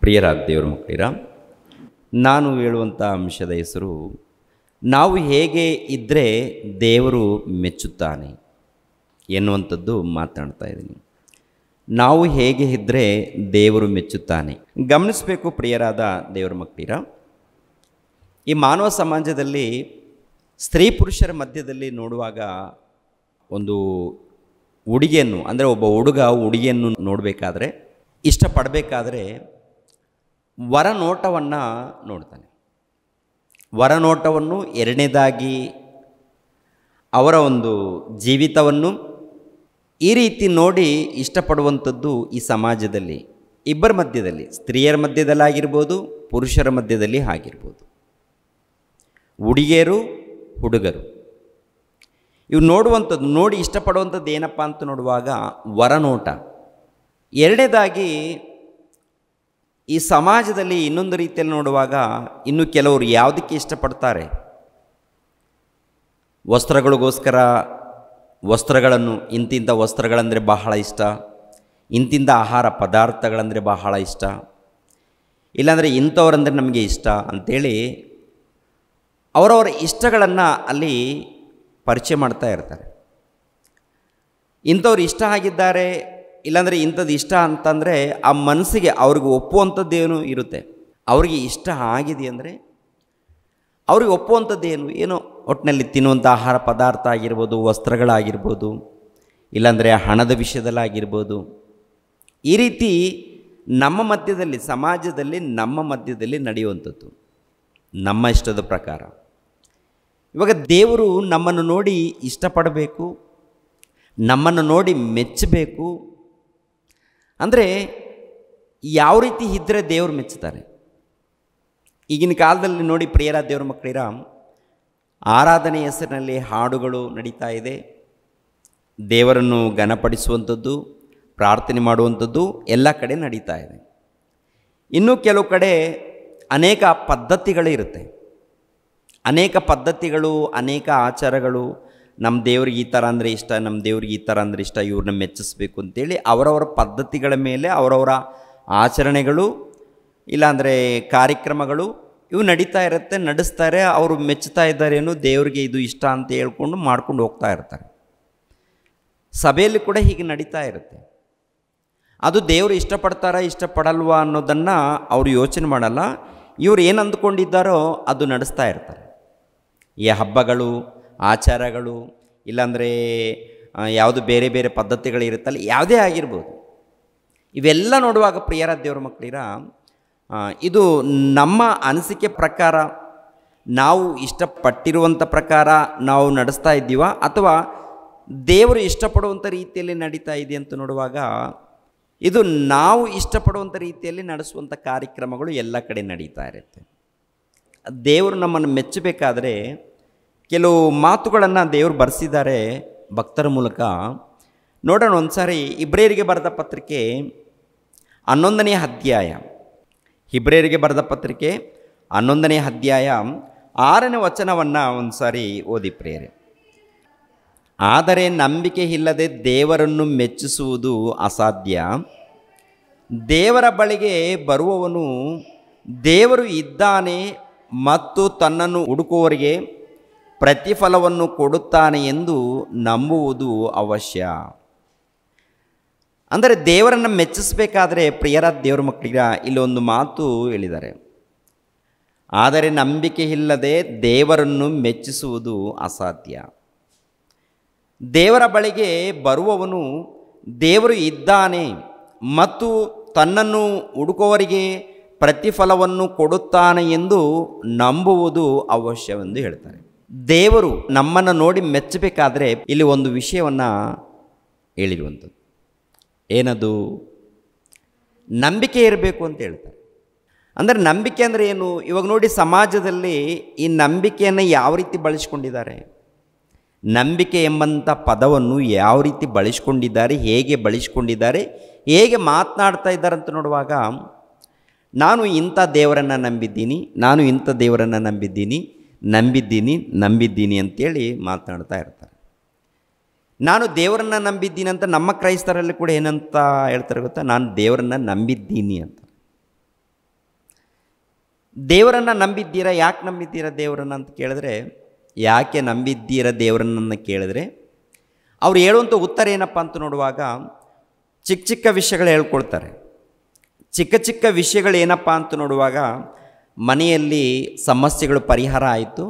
ಪ್ರಿಯರಾದ ದೇವರ ಮಕ್ಕಳಿರ, ನಾನು ಹೇಳುವಂಥ ಅಂಶದ ಹೆಸರು ನಾವು ಹೇಗೆ ಇದ್ದರೆ ದೇವರು ಮೆಚ್ಚುತ್ತಾನೆ ಎನ್ನುವಂಥದ್ದು ಮಾತನಾಡ್ತಾ ಇದ್ದೀನಿ. ನಾವು ಹೇಗೆ ಇದ್ದರೆ ದೇವರು ಮೆಚ್ಚುತ್ತಾನೆ. ಗಮನಿಸಬೇಕು ಪ್ರಿಯರಾದ ದೇವರ ಮಕ್ಕಳಿರ, ಈ ಮಾನವ ಸಮಾಜದಲ್ಲಿ ಸ್ತ್ರೀ ಪುರುಷರ ಮಧ್ಯದಲ್ಲಿ ನೋಡುವಾಗ ಒಂದು ಹುಡುಗಿಯನ್ನು, ಅಂದರೆ ಒಬ್ಬ ಹುಡುಗ ಹುಡುಗಿಯನ್ನು ನೋಡಬೇಕಾದ್ರೆ, ಇಷ್ಟಪಡಬೇಕಾದ್ರೆ ವರನೋಟವನ್ನು ನೋಡ್ತಾನೆ. ವರನೋಟವನ್ನು, ಎರಡನೇದಾಗಿ ಅವರ ಒಂದು ಜೀವಿತವನ್ನು ಈ ರೀತಿ ನೋಡಿ ಇಷ್ಟಪಡುವಂಥದ್ದು ಈ ಸಮಾಜದಲ್ಲಿ ಇಬ್ಬರ ಮಧ್ಯದಲ್ಲಿ, ಸ್ತ್ರೀಯರ ಮಧ್ಯದಲ್ಲಾಗಿರ್ಬೋದು, ಪುರುಷರ ಮಧ್ಯದಲ್ಲಿ ಆಗಿರ್ಬೋದು, ಹುಡುಗಿಯರು ಹುಡುಗರು ಇವು ನೋಡುವಂಥದ್ದು, ನೋಡಿ ಇಷ್ಟಪಡುವಂಥದ್ದು ಏನಪ್ಪ ಅಂತ ನೋಡುವಾಗ ವರನೋಟ. ಎರಡನೇದಾಗಿ ಈ ಸಮಾಜದಲ್ಲಿ ಇನ್ನೊಂದು ರೀತಿಯಲ್ಲಿ ನೋಡುವಾಗ ಇನ್ನು ಕೆಲವರು ಯಾವುದಕ್ಕೆ ಇಷ್ಟಪಡ್ತಾರೆ, ವಸ್ತ್ರಗಳಿಗೋಸ್ಕರ ವಸ್ತ್ರಗಳನ್ನು, ಇಂತಿಂಥ ವಸ್ತ್ರಗಳಂದರೆ ಬಹಳ ಇಷ್ಟ, ಇಂತಿಂಥ ಆಹಾರ ಪದಾರ್ಥಗಳಂದರೆ ಬಹಳ ಇಷ್ಟ, ಇಲ್ಲಾಂದರೆ ಇಂಥವರಂದರೆ ನಮಗೆ ಇಷ್ಟ ಅಂಥೇಳಿ ಅವರವರ ಇಷ್ಟಗಳನ್ನು ಅಲ್ಲಿ ಪರಿಚಯ ಮಾಡ್ತಾ ಇರ್ತಾರೆ. ಇಂಥವ್ರು ಇಷ್ಟ ಆಗಿದ್ದಾರೆ, ಇಲ್ಲಾಂದರೆ ಇಂಥದ್ದು ಇಷ್ಟ ಅಂತಂದರೆ ಆ ಮನಸ್ಸಿಗೆ ಅವ್ರಿಗೆ ಒಪ್ಪುವಂಥದ್ದೇನು ಇರುತ್ತೆ. ಅವ್ರಿಗೆ ಇಷ್ಟ ಆಗಿದೆ ಅಂದರೆ ಅವ್ರಿಗೆ ಒಪ್ಪುವಂಥದ್ದೇನು, ಏನೋ ಒಟ್ಟಿನಲ್ಲಿ ತಿನ್ನುವಂಥ ಆಹಾರ ಪದಾರ್ಥ ಆಗಿರ್ಬೋದು, ವಸ್ತ್ರಗಳಾಗಿರ್ಬೋದು, ಇಲ್ಲಾಂದರೆ ಹಣದ ವಿಷಯದಲ್ಲಾಗಿರ್ಬೋದು. ಈ ರೀತಿ ನಮ್ಮ ಮಧ್ಯದಲ್ಲಿ, ಸಮಾಜದಲ್ಲಿ ನಮ್ಮ ಮಧ್ಯದಲ್ಲಿ ನಡೆಯುವಂಥದ್ದು ನಮ್ಮ ಇಷ್ಟದ ಪ್ರಕಾರ. ಇವಾಗ ದೇವರು ನಮ್ಮನ್ನು ನೋಡಿ ಇಷ್ಟಪಡಬೇಕು, ನಮ್ಮನ್ನು ನೋಡಿ ಮೆಚ್ಚಬೇಕು ಅಂದರೆ ಯಾವ ರೀತಿ ಇದ್ದರೆ ದೇವರು ಮೆಚ್ಚುತ್ತಾರೆ. ಈಗಿನ ಕಾಲದಲ್ಲಿ ನೋಡಿ ಪ್ರಿಯರಾದ ದೇವರ ಮಕ್ಕಳಿರ, ಆರಾಧನೆ ಹೆಸರಿನಲ್ಲಿ ಹಾಡುಗಳು ನಡೀತಾ ಇದೆ, ದೇವರನ್ನು ಘನಪಡಿಸುವಂಥದ್ದು, ಪ್ರಾರ್ಥನೆ ಮಾಡುವಂಥದ್ದು ಎಲ್ಲ ಕಡೆ ನಡೀತಾ ಇದೆ. ಇನ್ನೂ ಕೆಲವು ಕಡೆ ಅನೇಕ ಪದ್ಧತಿಗಳಿರುತ್ತೆ, ಅನೇಕ ಪದ್ಧತಿಗಳು, ಅನೇಕ ಆಚಾರಗಳು. ನಮ್ಮ ದೇವ್ರಿಗೆ ಈ ಥರ ಅಂದರೆ ಇಷ್ಟ, ನಮ್ಮ ದೇವ್ರಿಗೆ ಈ ಥರ ಅಂದರೆ ಇಷ್ಟ, ಇವ್ರನ್ನ ಮೆಚ್ಚಿಸ್ಬೇಕು ಅಂತೇಳಿ ಅವರವರ ಪದ್ಧತಿಗಳ ಮೇಲೆ ಅವರವರ ಆಚರಣೆಗಳು ಇಲ್ಲಾಂದರೆ ಕಾರ್ಯಕ್ರಮಗಳು ಇವು ನಡೀತಾ ಇರುತ್ತೆ, ನಡೆಸ್ತಾರೆ. ಅವರು ಮೆಚ್ಚುತ್ತಾ ಇದ್ದಾರೇನು, ದೇವರಿಗೆ ಇದು ಇಷ್ಟ ಅಂತ ಹೇಳ್ಕೊಂಡು ಮಾಡ್ಕೊಂಡು ಹೋಗ್ತಾ ಇರ್ತಾರೆ. ಸಭೆಯಲ್ಲಿ ಕೂಡ ಹೀಗೆ ನಡೀತಾ ಇರುತ್ತೆ. ಅದು ದೇವರು ಇಷ್ಟಪಡ್ತಾರಾ ಇಷ್ಟಪಡಲ್ವಾ ಅನ್ನೋದನ್ನು ಅವರು ಯೋಚನೆ ಮಾಡಲ್ಲ. ಇವರು ಏನು ಅಂದ್ಕೊಂಡಿದ್ದಾರೋ ಅದು ನಡೆಸ್ತಾ ಇರ್ತಾರೆ. ಈ ಹಬ್ಬಗಳು, ಆಚಾರಗಳು, ಇಲ್ಲಾಂದರೆ ಯಾವುದು ಬೇರೆ ಬೇರೆ ಪದ್ಧತಿಗಳಿರುತ್ತಲ್ಲ, ಯಾವುದೇ ಆಗಿರ್ಬೋದು, ಇವೆಲ್ಲ ನೋಡುವಾಗ ಪ್ರಿಯರಾದ ದೇವರ ಮಕ್ಕಳಿರ, ಇದು ನಮ್ಮ ಅನಿಸಿಕೆ ಪ್ರಕಾರ, ನಾವು ಇಷ್ಟಪಟ್ಟಿರುವಂಥ ಪ್ರಕಾರ ನಾವು ನಡೆಸ್ತಾ ಇದ್ದೀವ, ಅಥವಾ ದೇವರು ಇಷ್ಟಪಡುವಂಥ ರೀತಿಯಲ್ಲಿ ನಡೀತಾ ಇದೆ ಅಂತ ನೋಡುವಾಗ ಇದು ನಾವು ಇಷ್ಟಪಡುವಂಥ ರೀತಿಯಲ್ಲಿ ನಡೆಸುವಂಥ ಕಾರ್ಯಕ್ರಮಗಳು ಎಲ್ಲ ಕಡೆ ನಡೀತಾ ಇರುತ್ತೆ. ದೇವರು ನಮ್ಮನ್ನು ಮೆಚ್ಚಬೇಕಾದ್ರೆ ಕೆಲವು ಮಾತುಗಳನ್ನು ದೇವರು ಬರೆಸಿದ್ದಾರೆ ಭಕ್ತರ ಮೂಲಕ. ನೋಡೋಣ ಒಂದು ಸಾರಿ ಇಬ್ರಿಯರಿಗೆ ಬರೆದ ಪತ್ರಿಕೆ 11ನೇ ಅಧ್ಯಾಯ, ಇಬ್ರಿಯರಿಗೆ ಬರೆದ ಪತ್ರಿಕೆ 11ನೇ ಅಧ್ಯಾಯ 6ನೇ ವಚನವನ್ನು ಒಂದು ಸಾರಿ ಓದಿ ಪ್ರಿಯರೇ. ಆದರೆ ನಂಬಿಕೆ ಇಲ್ಲದೆ ದೇವರನ್ನು ಮೆಚ್ಚಿಸುವುದು ಅಸಾಧ್ಯ. ದೇವರ ಬಳಿಗೆ ಬರುವವನು ದೇವರು ಇದ್ದಾನೆ ಮತ್ತು ತನ್ನನ್ನು ಹುಡುಕುವವರಿಗೆ ಪ್ರತಿಫಲವನ್ನು ಕೊಡುತ್ತಾನೆ ಎಂದು ನಂಬುವುದು ಅವಶ್ಯ. ಅಂದರೆ ದೇವರನ್ನು ಮೆಚ್ಚಿಸಬೇಕಾದ್ರೆ ಪ್ರಿಯರಾದ ದೇವರ ಮಕ್ಕಳಿಗೆ ಇಲ್ಲೊಂದು ಮಾತು ಹೇಳಿದ್ದಾರೆ, ಆದರೆ ನಂಬಿಕೆ ಇಲ್ಲದೆ ದೇವರನ್ನು ಮೆಚ್ಚಿಸುವುದು ಅಸಾಧ್ಯ. ದೇವರ ಬಳಿಗೆ ಬರುವವನು ದೇವರು ಇದ್ದಾನೆ ಮತ್ತು ತನ್ನನ್ನು ಹುಡುಕುವವರಿಗೆ ಪ್ರತಿಫಲವನ್ನು ಕೊಡುತ್ತಾನೆ ಎಂದು ನಂಬುವುದು ಅವಶ್ಯವೆಂದು ಹೇಳ್ತಾರೆ. ದೇವರು ನಮ್ಮನ್ನು ನೋಡಿ ಮೆಚ್ಚಬೇಕಾದ್ರೆ ಇಲ್ಲಿ ಒಂದು ವಿಷಯವನ್ನು ಹೇಳಿರುವಂಥದ್ದು, ಏನದು? ನಂಬಿಕೆ ಇರಬೇಕು ಅಂತ ಹೇಳ್ತಾರೆ. ಅಂದರೆ ನಂಬಿಕೆ ಅಂದರೆ ಏನು? ಇವಾಗ ನೋಡಿ ಸಮಾಜದಲ್ಲಿ ಈ ನಂಬಿಕೆಯನ್ನು ಯಾವ ರೀತಿ ಬಳಸ್ಕೊಂಡಿದ್ದಾರೆ, ನಂಬಿಕೆ ಎಂಬಂಥ ಪದವನ್ನು ಯಾವ ರೀತಿ ಬಳಸ್ಕೊಂಡಿದ್ದಾರೆ, ಹೇಗೆ ಬಳಸ್ಕೊಂಡಿದ್ದಾರೆ, ಹೇಗೆ ಮಾತನಾಡ್ತಾ ಇದ್ದಾರೆ ಅಂತ ನೋಡುವಾಗ, ನಾನು ಇಂಥ ದೇವರನ್ನು ನಂಬಿದ್ದೀನಿ, ನಾನು ಇಂಥ ದೇವರನ್ನು ನಂಬಿದ್ದೀನಿ ಅಂತೇಳಿ ಮಾತನಾಡ್ತಾ ಇರ್ತಾರೆ. ನಾನು ದೇವರನ್ನು ನಂಬಿದ್ದೀನಿ ಅಂತ ನಮ್ಮ ಕ್ರೈಸ್ತರಲ್ಲಿ ಕೂಡ ಏನಂತ ಹೇಳ್ತಾರೆ ಗೊತ್ತಾ? ನಾನು ದೇವರನ್ನು ನಂಬಿದ್ದೀನಿ ಅಂತ. ದೇವರನ್ನು ನಂಬಿದ್ದೀರಾ? ಯಾಕೆ ನಂಬಿದ್ದೀರಾ ದೇವರನ್ನು ಅಂತ ಕೇಳಿದ್ರೆ, ಯಾಕೆ ನಂಬಿದ್ದೀರಾ ದೇವರನ್ನು ಕೇಳಿದ್ರೆ ಅವ್ರು ಹೇಳುವಂಥ ಉತ್ತರ ಏನಪ್ಪ ಅಂತ ನೋಡುವಾಗ ಚಿಕ್ಕ ಚಿಕ್ಕ ವಿಷಯಗಳು ಹೇಳ್ಕೊಳ್ತಾರೆ. ಚಿಕ್ಕ ಚಿಕ್ಕ ವಿಷಯಗಳು ಏನಪ್ಪ ಅಂತ ನೋಡುವಾಗ ಮನೆಯಲ್ಲಿ ಸಮಸ್ಯೆಗಳು ಪರಿಹಾರ ಆಯಿತು,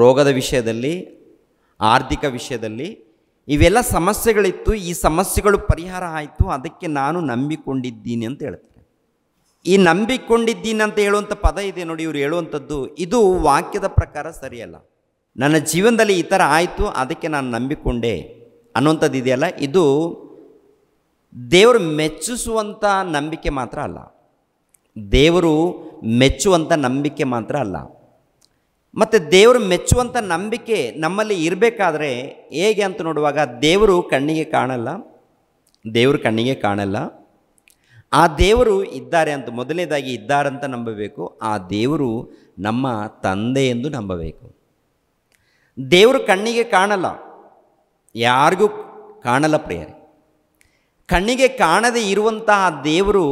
ರೋಗದ ವಿಷಯದಲ್ಲಿ, ಆರ್ಥಿಕ ವಿಷಯದಲ್ಲಿ ಇವೆಲ್ಲ ಸಮಸ್ಯೆಗಳಿತ್ತು, ಈ ಸಮಸ್ಯೆಗಳು ಪರಿಹಾರ ಆಯಿತು, ಅದಕ್ಕೆ ನಾನು ನಂಬಿಕೊಂಡಿದ್ದೀನಿ ಅಂತ ಹೇಳ್ತಾರೆ. ಈ ನಂಬಿಕೊಂಡಿದ್ದೀನಿ ಅಂತ ಹೇಳುವಂಥ ಪದ ಇದೆ ನೋಡಿ, ಇವರು ಹೇಳುವಂಥದ್ದು ಇದು ವಾಕ್ಯದ ಪ್ರಕಾರ ಸರಿಯಲ್ಲ. ನನ್ನ ಜೀವನದಲ್ಲಿ ಈ ಥರ ಆಯಿತು, ಅದಕ್ಕೆ ನಾನು ನಂಬಿಕೊಂಡೆ ಅನ್ನುವಂಥದ್ದು ಇದೆಯಲ್ಲ, ಇದು ದೇವರು ಮೆಚ್ಚಿಸುವಂಥ ನಂಬಿಕೆ ಮಾತ್ರ ಅಲ್ಲ, ದೇವರು ಮೆಚ್ಚುವಂಥ ನಂಬಿಕೆ ಮಾತ್ರ ಅಲ್ಲ. ಮತ್ತು ದೇವರು ಮೆಚ್ಚುವಂಥ ನಂಬಿಕೆ ನಮ್ಮಲ್ಲಿ ಇರಬೇಕಾದ್ರೆ ಹೇಗೆ ಅಂತ ನೋಡುವಾಗ, ದೇವರು ಕಣ್ಣಿಗೆ ಕಾಣಲ್ಲ, ದೇವರು ಕಣ್ಣಿಗೆ ಕಾಣಲ್ಲ, ಆ ದೇವರು ಇದ್ದಾರೆ ಅಂತ ಮೊದಲನೇದಾಗಿ ಇದ್ದಾರಂತ ನಂಬಬೇಕು. ಆ ದೇವರು ನಮ್ಮ ತಂದೆ ಎಂದು ನಂಬಬೇಕು. ದೇವರು ಕಣ್ಣಿಗೆ ಕಾಣಲ್ಲ, ಯಾರಿಗೂ ಕಾಣಲ್ಲ ಪ್ರಿಯರೇ. ಕಣ್ಣಿಗೆ ಕಾಣದೇ ಇರುವಂತಹ ದೇವರು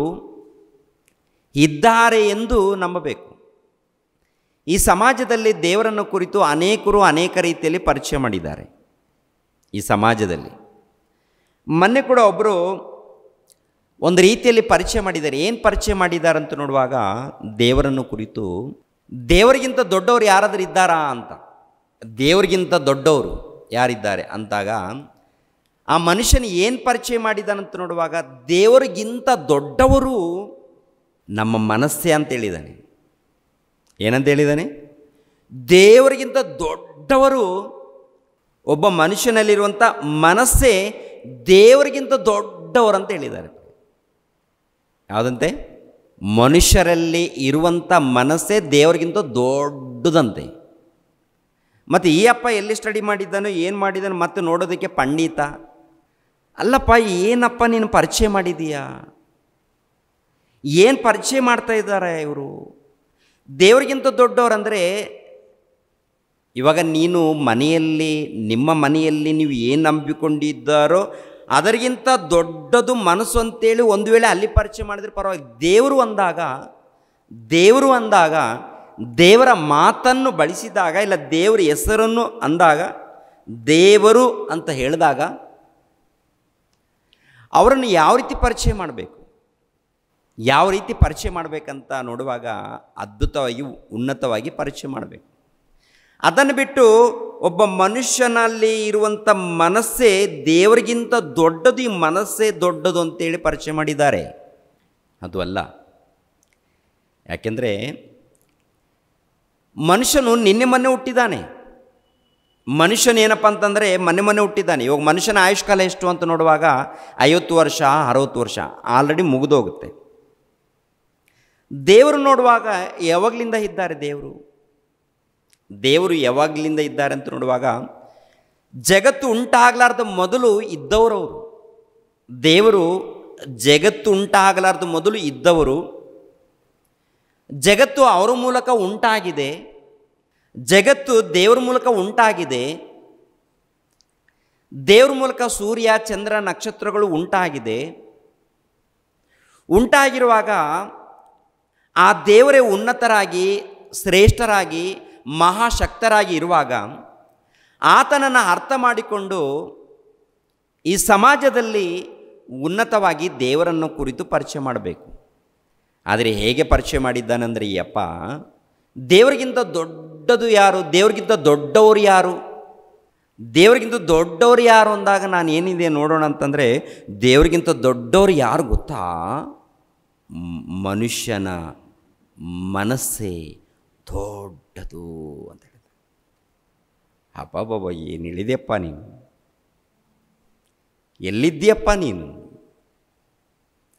ಇದ್ದಾರೆ ಎಂದು ನಂಬಬೇಕು. ಈ ಸಮಾಜದಲ್ಲಿ ದೇವರನ್ನು ಕುರಿತು ಅನೇಕರು ಅನೇಕ ರೀತಿಯಲ್ಲಿ ಪರಿಚಯ ಮಾಡಿದ್ದಾರೆ. ಈ ಸಮಾಜದಲ್ಲಿ ಮೊನ್ನೆ ಕೂಡ ಒಬ್ಬರು ಒಂದು ರೀತಿಯಲ್ಲಿ ಪರಿಚಯ ಮಾಡಿದ್ದಾರೆ. ಏನು ಪರಿಚಯ ಮಾಡಿದ್ದಾರೆ ಅಂತ ನೋಡುವಾಗ, ದೇವರನ್ನು ಕುರಿತು ದೇವರಿಗಿಂತ ದೊಡ್ಡವರು ಯಾರಾದರೂ ಇದ್ದಾರಾ ಅಂತ, ದೇವರಿಗಿಂತ ದೊಡ್ಡವರು ಯಾರಿದ್ದಾರೆ ಅಂತಾಗ ಆ ಮನುಷ್ಯನ ಏನು ಪರಿಚಯ ಮಾಡಿದಾನಂತ ನೋಡುವಾಗ, ದೇವರಿಗಿಂತ ದೊಡ್ಡವರು ನಮ್ಮ ಮನಸ್ಸೇ ಅಂತ ಹೇಳಿದ್ದಾನೆ. ಏನಂತ ಹೇಳಿದ್ದಾನೆ? ದೇವರಿಗಿಂತ ದೊಡ್ಡವರು ಒಬ್ಬ ಮನುಷ್ಯನಲ್ಲಿರುವಂಥ ಮನಸ್ಸೇ ದೇವರಿಗಿಂತ ದೊಡ್ಡವರು ಅಂತ ಹೇಳಿದ್ದಾರೆ. ಯಾವುದಂತೆ? ಮನುಷ್ಯರಲ್ಲಿ ಇರುವಂಥ ಮನಸ್ಸೇ ದೇವರಿಗಿಂತ ದೊಡ್ಡದಂತೆ. ಮತ್ತು ಈ ಅಪ್ಪ ಎಲ್ಲಿ ಸ್ಟಡಿ ಮಾಡಿದ್ದಾನೋ ಏನು ಮಾಡಿದ್ದಾನೋ ಮತ್ತೆ ನೋಡೋದಕ್ಕೆ ಪಂಡಿತ ಅಲ್ಲಪ್ಪ. ಏನಪ್ಪ ನೀನು ಪರಿಚಯ ಮಾಡಿದೀಯಾ? ಏನು ಪರಿಚಯ ಮಾಡ್ತಾ ಇದ್ದಾರೆ ಇವರು? ದೇವರಿಗಿಂತ ದೊಡ್ಡವರಂದರೆ ಇವಾಗ ನೀನು ಮನೆಯಲ್ಲಿ, ನಿಮ್ಮ ಮನೆಯಲ್ಲಿ ನೀವು ಏನು ನಂಬಿಕೊಂಡಿದ್ದಾರೋ ಅದರಿಗಿಂತ ದೊಡ್ಡದು ಮನಸ್ಸು ಅಂತೇಳಿ ಒಂದು ವೇಳೆ ಅಲ್ಲಿ ಪರಿಚಯ ಮಾಡಿದ್ರೆ ಪರವಾಗಿ. ದೇವರು ಅಂದಾಗ ದೇವರ ಮಾತನ್ನು ಬಳಸಿದಾಗ, ಇಲ್ಲ ದೇವರ ಹೆಸರನ್ನು ಅಂದಾಗ, ದೇವರು ಅಂತ ಹೇಳಿದಾಗ ಅವರನ್ನು ಯಾವ ರೀತಿ ಪರಿಚಯ ಮಾಡಬೇಕು, ಯಾವ ರೀತಿ ಪರಿಚಯ ಮಾಡಬೇಕಂತ ನೋಡುವಾಗ ಅದ್ಭುತವಾಗಿ ಉನ್ನತವಾಗಿ ಪರಿಚಯ ಮಾಡಬೇಕು. ಅದನ್ನು ಬಿಟ್ಟು ಒಬ್ಬ ಮನುಷ್ಯನಲ್ಲಿ ಇರುವಂಥ ಮನಸ್ಸೇ ದೇವರಿಗಿಂತ ದೊಡ್ಡದು, ಈ ಮನಸ್ಸೇ ದೊಡ್ಡದು ಅಂತೇಳಿ ಪರಿಚಯ ಮಾಡಿದ್ದಾರೆ. ಅದು ಅಲ್ಲ. ಯಾಕೆಂದರೆ ಮನುಷ್ಯನು ನಿನ್ನೆ ಮೊನ್ನೆ ಹುಟ್ಟಿದ್ದಾನೆ. ಮನುಷ್ಯನೇನಪ್ಪ ಅಂತಂದರೆ ಮೊನ್ನೆ ಹುಟ್ಟಿದ್ದಾನೆ. ಇವಾಗ ಮನುಷ್ಯನ ಆಯುಷ್ಕಾಲ ಎಷ್ಟು ಅಂತ ನೋಡುವಾಗ 50 ವರ್ಷ 60 ವರ್ಷ ಆಲ್ರೆಡಿ ಮುಗಿದೋಗುತ್ತೆ. ದೇವರು ನೋಡುವಾಗ ಯಾವಾಗಲಿಂದ ಇದ್ದಾರೆ? ದೇವರು ಯಾವಾಗಲಿಂದ ಇದ್ದಾರೆ ಅಂತ ನೋಡುವಾಗ, ಜಗತ್ತು ಉಂಟಾಗಲಾರ್ದ ಮೊದಲು ಇದ್ದವರವರು. ದೇವರು ಜಗತ್ತು ಉಂಟಾಗಲಾರ್ದ ಮೊದಲು ಇದ್ದವರು. ಜಗತ್ತು ಅವರ ಮೂಲಕ ಉಂಟಾಗಿದೆ, ಜಗತ್ತು ದೇವರ ಮೂಲಕ ಉಂಟಾಗಿದೆ, ದೇವರ ಮೂಲಕ ಸೂರ್ಯ ಚಂದ್ರ ನಕ್ಷತ್ರಗಳು ಉಂಟಾಗಿದೆ. ಉಂಟಾಗಿರುವಾಗ ಆ ದೇವರೇ ಉನ್ನತರಾಗಿ ಶ್ರೇಷ್ಠರಾಗಿ ಮಹಾಶಕ್ತರಾಗಿ ಇರುವಾಗ ಆತನನ್ನು ಅರ್ಥ ಮಾಡಿಕೊಂಡು ಈ ಸಮಾಜದಲ್ಲಿ ಉನ್ನತವಾಗಿ ದೇವರನ್ನು ಕುರಿತು ಪರಿಚಯ ಮಾಡಬೇಕು. ಆದರೆ ಹೇಗೆ ಪರಿಚಯ ಮಾಡಿದ್ದಾನೆಂದರೆ, ಈ ಅಪ್ಪ ದೇವರಿಗಿಂತ ದೊಡ್ಡದು ಯಾರು, ದೇವರಿಗಿಂತ ದೊಡ್ಡವರು ಯಾರು, ದೇವರಿಗಿಂತ ದೊಡ್ಡವರು ಯಾರು ಅಂದಾಗ ನಾನು ಏನಿದೆ ನೋಡೋಣ ಅಂತಂದರೆ, ದೇವರಿಗಿಂತ ದೊಡ್ಡವರು ಯಾರು ಗೊತ್ತಾ? ಮನುಷ್ಯನ ಮನಸ್ಸೇ ದೊಡ್ಡದು ಅಂತ ಹೇಳಿದ. ಅಪ್ಪ ಏನು ಹೇಳಿದೆಯಪ್ಪ ನೀನು, ಎಲ್ಲಿದ್ದೀಯಪ್ಪ ನೀನು,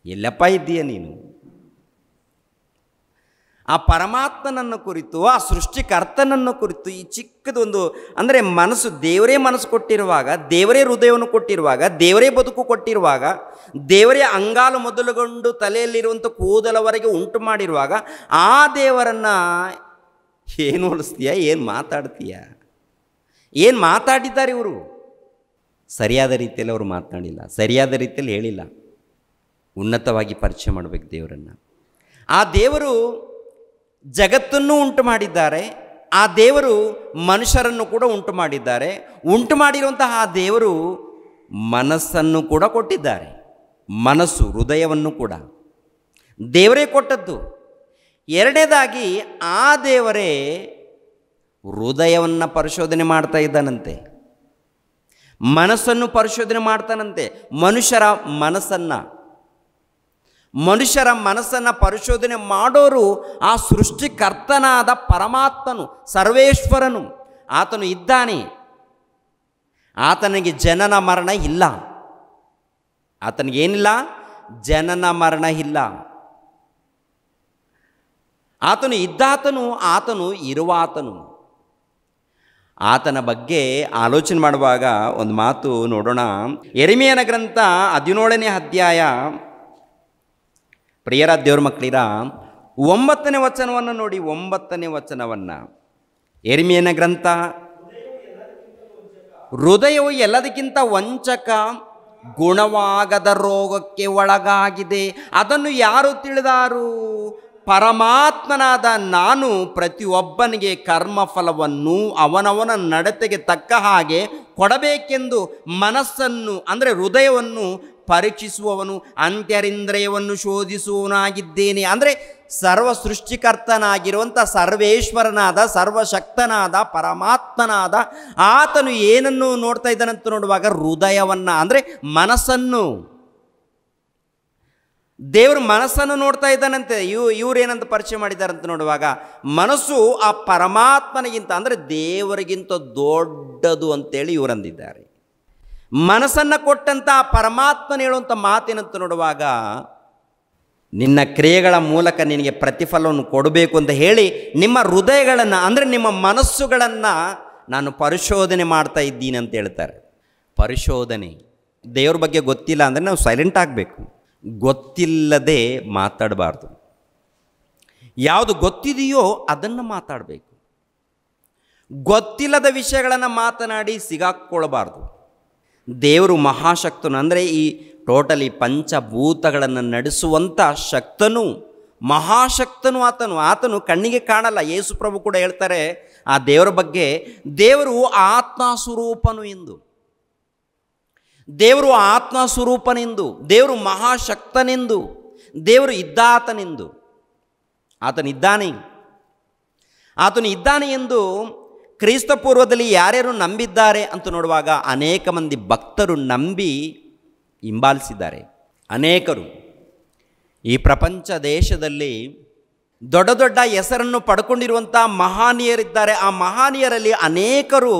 ಎಲ್ಲಪ್ಪ ಇದ್ದೀಯ ನೀನು? ಆ ಪರಮಾತ್ಮನನ್ನು ಕುರಿತು, ಆ ಸೃಷ್ಟಿಕರ್ತನನ್ನು ಕುರಿತು ಈ ಚಿಕ್ಕದೊಂದು ಅಂದರೆ ಮನಸ್ಸು, ದೇವರೇ ಮನಸ್ಸು ಕೊಟ್ಟಿರುವಾಗ, ದೇವರೇ ಹೃದಯವನ್ನು ಕೊಟ್ಟಿರುವಾಗ, ದೇವರೇ ಬದುಕು ಕೊಟ್ಟಿರುವಾಗ, ದೇವರೇ ಅಂಗಾಲು ಮೊದಲುಗೊಂಡು ತಲೆಯಲ್ಲಿರುವಂಥ ಕೂದಲವರೆಗೆ ಉಂಟು ಮಾಡಿರುವಾಗ ಆ ದೇವರನ್ನು ಏನು ಹೋಲಿಸ್ತೀಯ? ಏನು ಮಾತಾಡ್ತೀಯ? ಏನು ಮಾತಾಡಿದ್ದಾರೆ ಇವರು? ಸರಿಯಾದ ರೀತಿಯಲ್ಲಿ ಅವರು ಮಾತನಾಡಿಲ್ಲ, ಸರಿಯಾದ ರೀತಿಯಲ್ಲಿ ಹೇಳಿಲ್ಲ. ಉನ್ನತವಾಗಿ ಪರಿಚಯ ಮಾಡಬೇಕು ದೇವರನ್ನು. ಆ ದೇವರು ಜಗತ್ತನ್ನು ಉಂಟು ಮಾಡಿದ್ದಾರೆ. ಆ ದೇವರು ಮನುಷ್ಯರನ್ನು ಕೂಡ ಉಂಟು ಮಾಡಿದ್ದಾರೆ. ಉಂಟು ಮಾಡಿರುವಂತಹ ಆ ದೇವರು ಮನಸ್ಸನ್ನು ಕೂಡ ಕೊಟ್ಟಿದ್ದಾರೆ. ಮನಸ್ಸು, ಹೃದಯವನ್ನು ಕೂಡ ದೇವರೇ ಕೊಟ್ಟದ್ದು. ಎರಡನೇದಾಗಿ ಆ ದೇವರೇ ಹೃದಯವನ್ನು ಪರಿಶೋಧನೆ ಮಾಡ್ತಾ ಇದ್ದಾನಂತೆ, ಮನಸ್ಸನ್ನು ಪರಿಶೋಧನೆ ಮಾಡ್ತಾನಂತೆ. ಮನುಷ್ಯರ ಮನಸ್ಸನ್ನು ಪರಿಶೋಧನೆ ಮಾಡೋರು ಆ ಸೃಷ್ಟಿಕರ್ತನಾದ ಪರಮಾತ್ಮನು, ಸರ್ವೇಶ್ವರನು. ಆತನು ಇದ್ದಾನೆ. ಆತನಿಗೆ ಜನನ ಮರಣ ಇಲ್ಲ. ಆತನಿಗೇನಿಲ್ಲ? ಜನನ ಮರಣ ಇಲ್ಲ. ಆತನು ಇದ್ದಾತನು, ಆತನು ಇರುವಾತನು. ಆತನ ಬಗ್ಗೆ ಆಲೋಚನೆ ಮಾಡುವಾಗ ಒಂದು ಮಾತು ನೋಡೋಣ. ಯೆರೆಮೀಯನ ಗ್ರಂಥ 17ನೇ ಅಧ್ಯಾಯ, ಪ್ರಿಯರ ದೇವ್ರ ಮಕ್ಕಳಿರ 9ನೇ ವಚನವನ್ನು ನೋಡಿ. 9ನೇ ವಚನವನ್ನು, ಯೆರೆಮೀಯನ ಗ್ರಂಥ, ಹೃದಯವು ಎಲ್ಲದಕ್ಕಿಂತ ವಂಚಕ, ಗುಣವಾಗದ ರೋಗಕ್ಕೆ ಒಳಗಾಗಿದೆ. ಅದನ್ನು ಯಾರು ತಿಳಿದಾರು? ಪರಮಾತ್ಮನಾದ ನಾನು ಪ್ರತಿಯೊಬ್ಬನಿಗೆ ಕರ್ಮಫಲವನ್ನು ಅವನವನ ನಡತೆಗೆ ತಕ್ಕ ಹಾಗೆ ಕೊಡಬೇಕೆಂದು ಮನಸ್ಸನ್ನು ಅಂದರೆ ಹೃದಯವನ್ನು ಪರೀಕ್ಷಿಸುವವನು, ಅಂತ್ಯರಿಂದ್ರಿಯವನ್ನು ಶೋಧಿಸುವವನಾಗಿದ್ದೇನೆ. ಅಂದರೆ ಸರ್ವ ಸೃಷ್ಟಿಕರ್ತನಾಗಿರುವಂಥ ಸರ್ವೇಶ್ವರನಾದ, ಸರ್ವಶಕ್ತನಾದ, ಪರಮಾತ್ಮನಾದ ಆತನು ಏನನ್ನು ನೋಡ್ತಾ ಇದ್ದಾನಂತ ನೋಡುವಾಗ ಹೃದಯವನ್ನು ಅಂದರೆ ಮನಸ್ಸನ್ನು, ದೇವರು ಮನಸ್ಸನ್ನು ನೋಡ್ತಾ ಇದ್ದಾನಂತೆ. ಇವರೇನಂತ ಪರಿಚಯ ಮಾಡಿದ್ದಾರಂತ ನೋಡುವಾಗ ಮನಸ್ಸು ಆ ಪರಮಾತ್ಮನಿಗಿಂತ ಅಂದರೆ ದೇವರಿಗಿಂತ ದೊಡ್ಡದು ಅಂತೇಳಿ ಇವರಂದಿದ್ದಾರೆ. ಮನಸ್ಸನ್ನು ಕೊಟ್ಟಂಥ ಪರಮಾತ್ಮನ ಹೇಳುವಂಥ ಮಾತೇನಂತ ನೋಡುವಾಗ ನಿನ್ನ ಕ್ರಿಯೆಗಳ ಮೂಲಕ ನಿನಗೆ ಪ್ರತಿಫಲವನ್ನು ಕೊಡಬೇಕು ಅಂತ ಹೇಳಿ ನಿಮ್ಮ ಹೃದಯಗಳನ್ನು ಅಂದರೆ ನಿಮ್ಮ ಮನಸ್ಸುಗಳನ್ನು ನಾನು ಪರಿಶೋಧನೆ ಮಾಡ್ತಾ ಇದ್ದೀನಿ ಅಂತ ಹೇಳ್ತಾರೆ. ಪರಿಶೋಧನೆ. ದೇವ್ರ ಬಗ್ಗೆ ಗೊತ್ತಿಲ್ಲ ಅಂದರೆ ನಾವು ಸೈಲೆಂಟ್ ಆಗಬೇಕು. ಗೊತ್ತಿಲ್ಲದೆ ಮಾತಾಡಬಾರ್ದು. ಯಾವುದು ಗೊತ್ತಿದೆಯೋ ಅದನ್ನು ಮಾತಾಡಬೇಕು. ಗೊತ್ತಿಲ್ಲದ ವಿಷಯಗಳನ್ನು ಮಾತನಾಡಿ ಸಿಗಾಕ್ಕೊಳ್ಬಾರ್ದು. ದೇವರು ಮಹಾಶಕ್ತನು ಅಂದರೆ ಈ ಟೋಟಲಿ ಪಂಚಭೂತಗಳನ್ನು ನಡೆಸುವಂಥ ಶಕ್ತನು, ಮಹಾಶಕ್ತನು ಆತನು ಕಣ್ಣಿಗೆ ಕಾಣಲ್ಲ. ಯೇಸು ಪ್ರಭು ಕೂಡ ಹೇಳ್ತಾರೆ ಆ ದೇವರ ಬಗ್ಗೆ, ದೇವರು ಆತ್ಮ ಸ್ವರೂಪನು ಎಂದು. ದೇವರು ಆತ್ಮ ಸ್ವರೂಪನೆಂದು, ದೇವರು ಮಹಾಶಕ್ತನೆಂದು, ದೇವರು ಇದ್ದಾತನೆಂದು, ಆತನು ಇದ್ದಾನೆ ಎಂದು ಕ್ರಿಸ್ತ ಪೂರ್ವದಲ್ಲಿ ಯಾರ್ಯಾರು ನಂಬಿದ್ದಾರೆ ಅಂತ ನೋಡುವಾಗ ಅನೇಕ ಮಂದಿ ಭಕ್ತರು ನಂಬಿ ಹಿಂಬಾಲಿಸಿದ್ದಾರೆ. ಅನೇಕರು ಈ ಪ್ರಪಂಚ ದೇಶದಲ್ಲಿ ದೊಡ್ಡ ದೊಡ್ಡ ಹೆಸರನ್ನು ಪಡ್ಕೊಂಡಿರುವಂಥ ಮಹಾನೀಯರಿದ್ದಾರೆ. ಆ ಮಹಾನೀಯರಲ್ಲಿ ಅನೇಕರು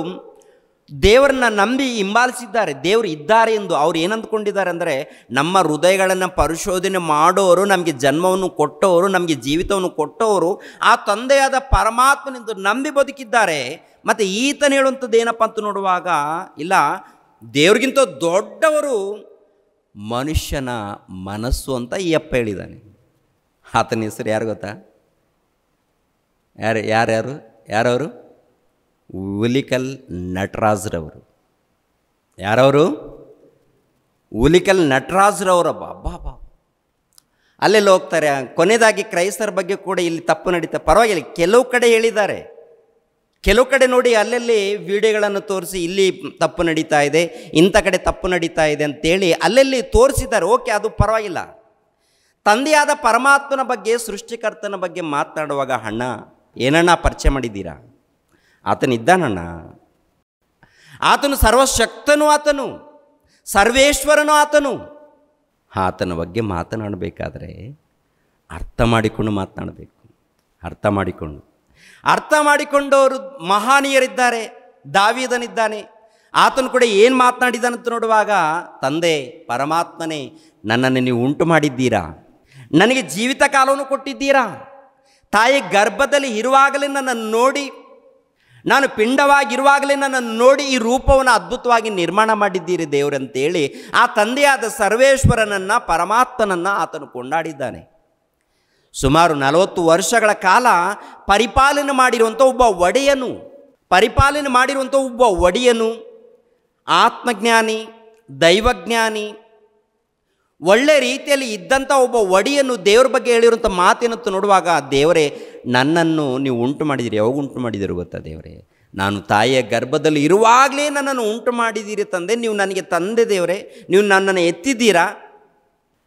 ದೇವರನ್ನ ನಂಬಿ ಹಿಂಬಾಲಿಸಿದ್ದಾರೆ. ದೇವರು ಇದ್ದಾರೆ ಎಂದು ಅವ್ರು ಏನಂದ್ಕೊಂಡಿದ್ದಾರೆ ಅಂದರೆ, ನಮ್ಮ ಹೃದಯಗಳನ್ನು ಪರಿಶೋಧನೆ ಮಾಡೋರು, ನಮಗೆ ಜನ್ಮವನ್ನು ಕೊಟ್ಟವರು, ನಮಗೆ ಜೀವಿತವನ್ನು ಕೊಟ್ಟವರು ಆ ತಂದೆಯಾದ ಪರಮಾತ್ಮನೆಂದು ನಂಬಿ ಬದುಕಿದ್ದಾರೆ. ಮತ್ತು ಈತನ ಹೇಳುವಂಥದ್ದು ಏನಪ್ಪ ಅಂತ ನೋಡುವಾಗ, ಇಲ್ಲ, ದೇವ್ರಿಗಿಂತ ದೊಡ್ಡವರು ಮನುಷ್ಯನ ಮನಸ್ಸು ಅಂತ ಈ ಅಪ್ಪ ಹೇಳಿದ್ದಾನೆ. ಆತನ ಹೆಸರು ಯಾರು ಗೊತ್ತಾ? ಯಾರವರು? ಹುಲಿಕಲ್ ನಟರಾಜ್ರವರು. ಯಾರವರು? ಹುಲಿಕಲ್ ನಟರಾಜ್ರವರಬ್ಬ. ಅಬ್ಬಾ, ಅಲ್ಲೆಲ್ಲ ಹೋಗ್ತಾರೆ. ಕೊನೆಯದಾಗಿ ಕ್ರೈಸ್ತರ ಬಗ್ಗೆ ಕೂಡ ಇಲ್ಲಿ ತಪ್ಪು ನಡೀತಾ, ಪರವಾಗಿಲ್ಲ, ಕೆಲವು ಕಡೆ ಹೇಳಿದ್ದಾರೆ. ಕೆಲವು ಕಡೆ ನೋಡಿ ಅಲ್ಲಲ್ಲಿ ವಿಡಿಯೋಗಳನ್ನು ತೋರಿಸಿ ಇಲ್ಲಿ ತಪ್ಪು ನಡೀತಾ ಇದೆ, ಇಂಥ ಕಡೆ ತಪ್ಪು ನಡೀತಾ ಇದೆ ಅಂತೇಳಿ ಅಲ್ಲಲ್ಲಿ ತೋರಿಸಿದ್ದಾರೆ. ಓಕೆ, ಅದು ಪರವಾಗಿಲ್ಲ. ತಂದೆಯಾದ ಪರಮಾತ್ಮನ ಬಗ್ಗೆ, ಸೃಷ್ಟಿಕರ್ತನ ಬಗ್ಗೆ ಮಾತನಾಡುವಾಗ, ಅಣ್ಣ ಏನಣ್ಣ ಪರಿಚಯ ಮಾಡಿದ್ದೀರಾ? ಆತನಿದ್ದಾನಣ್ಣ. ಆತನು ಸರ್ವಶಕ್ತನು, ಆತನು ಸರ್ವೇಶ್ವರನು, ಆತನ ಬಗ್ಗೆ ಮಾತನಾಡಬೇಕಾದ್ರೆ ಅರ್ಥ ಮಾಡಿಕೊಂಡು ಮಾತನಾಡಬೇಕು. ಅರ್ಥ ಮಾಡಿಕೊಂಡವರು ಮಹಾನೀಯರಿದ್ದಾರೆ. ದಾವೀದನಿದ್ದಾನೆ. ಆತನು ಕೂಡ ಏನು ಮಾತನಾಡಿದಾನಂತ ನೋಡುವಾಗ, ತಂದೆ ಪರಮಾತ್ಮನೇ, ನನ್ನನ್ನು ನೀವು ಉಂಟು ಮಾಡಿದ್ದೀರಾ, ನನಗೆ ಜೀವಿತ ಕಾಲವನ್ನು ಕೊಟ್ಟಿದ್ದೀರಾ, ತಾಯಿ ಗರ್ಭದಲ್ಲಿ ಇರುವಾಗಲೇ ನನ್ನನ್ನು ನೋಡಿ, ನಾನು ಪಿಂಡವಾಗಿರುವಾಗಲೇ ನನ್ನನ್ನು ನೋಡಿ ಈ ರೂಪವನ್ನು ಅದ್ಭುತವಾಗಿ ನಿರ್ಮಾಣ ಮಾಡಿದ್ದೀರಿ ದೇವರಂತೇಳಿ ಆ ತಂದೆಯಾದ ಸರ್ವೇಶ್ವರನನ್ನು, ಪರಮಾತ್ಮನನ್ನು ಆತನು ಕೊಂಡಾಡಿದ್ದಾನೆ. ಸುಮಾರು 40 ವರ್ಷಗಳ ಕಾಲ ಪರಿಪಾಲನೆ ಮಾಡಿರುವಂಥ ಒಬ್ಬ ಒಡೆಯನು, ಆತ್ಮಜ್ಞಾನಿ, ದೈವಜ್ಞಾನಿ, ಒಳ್ಳೆ ರೀತಿಯಲ್ಲಿ ಇದ್ದಂಥ ಒಬ್ಬ ಒಡೆಯನ್ನು ದೇವ್ರ ಬಗ್ಗೆ ಹೇಳಿರುವಂಥ ಮಾತೇನಂತ ನೋಡುವಾಗ, ದೇವರೇ ನನ್ನನ್ನು ನೀವು ಉಂಟು ಮಾಡಿದ್ದೀರಿ. ಯಾವಾಗ ಉಂಟು ಮಾಡಿದ್ದೀರಿ ಗೊತ್ತಾ ದೇವರೇ? ನಾನು ತಾಯಿಯ ಗರ್ಭದಲ್ಲಿ ಇರುವಾಗಲೇ ನನ್ನನ್ನು ಉಂಟು ಮಾಡಿದ್ದೀರಿ ತಂದೆ. ನೀವು ನನಗೆ ತಂದೆ ದೇವರೇ, ನೀವು ನನ್ನನ್ನು ಎತ್ತಿದ್ದೀರಾ.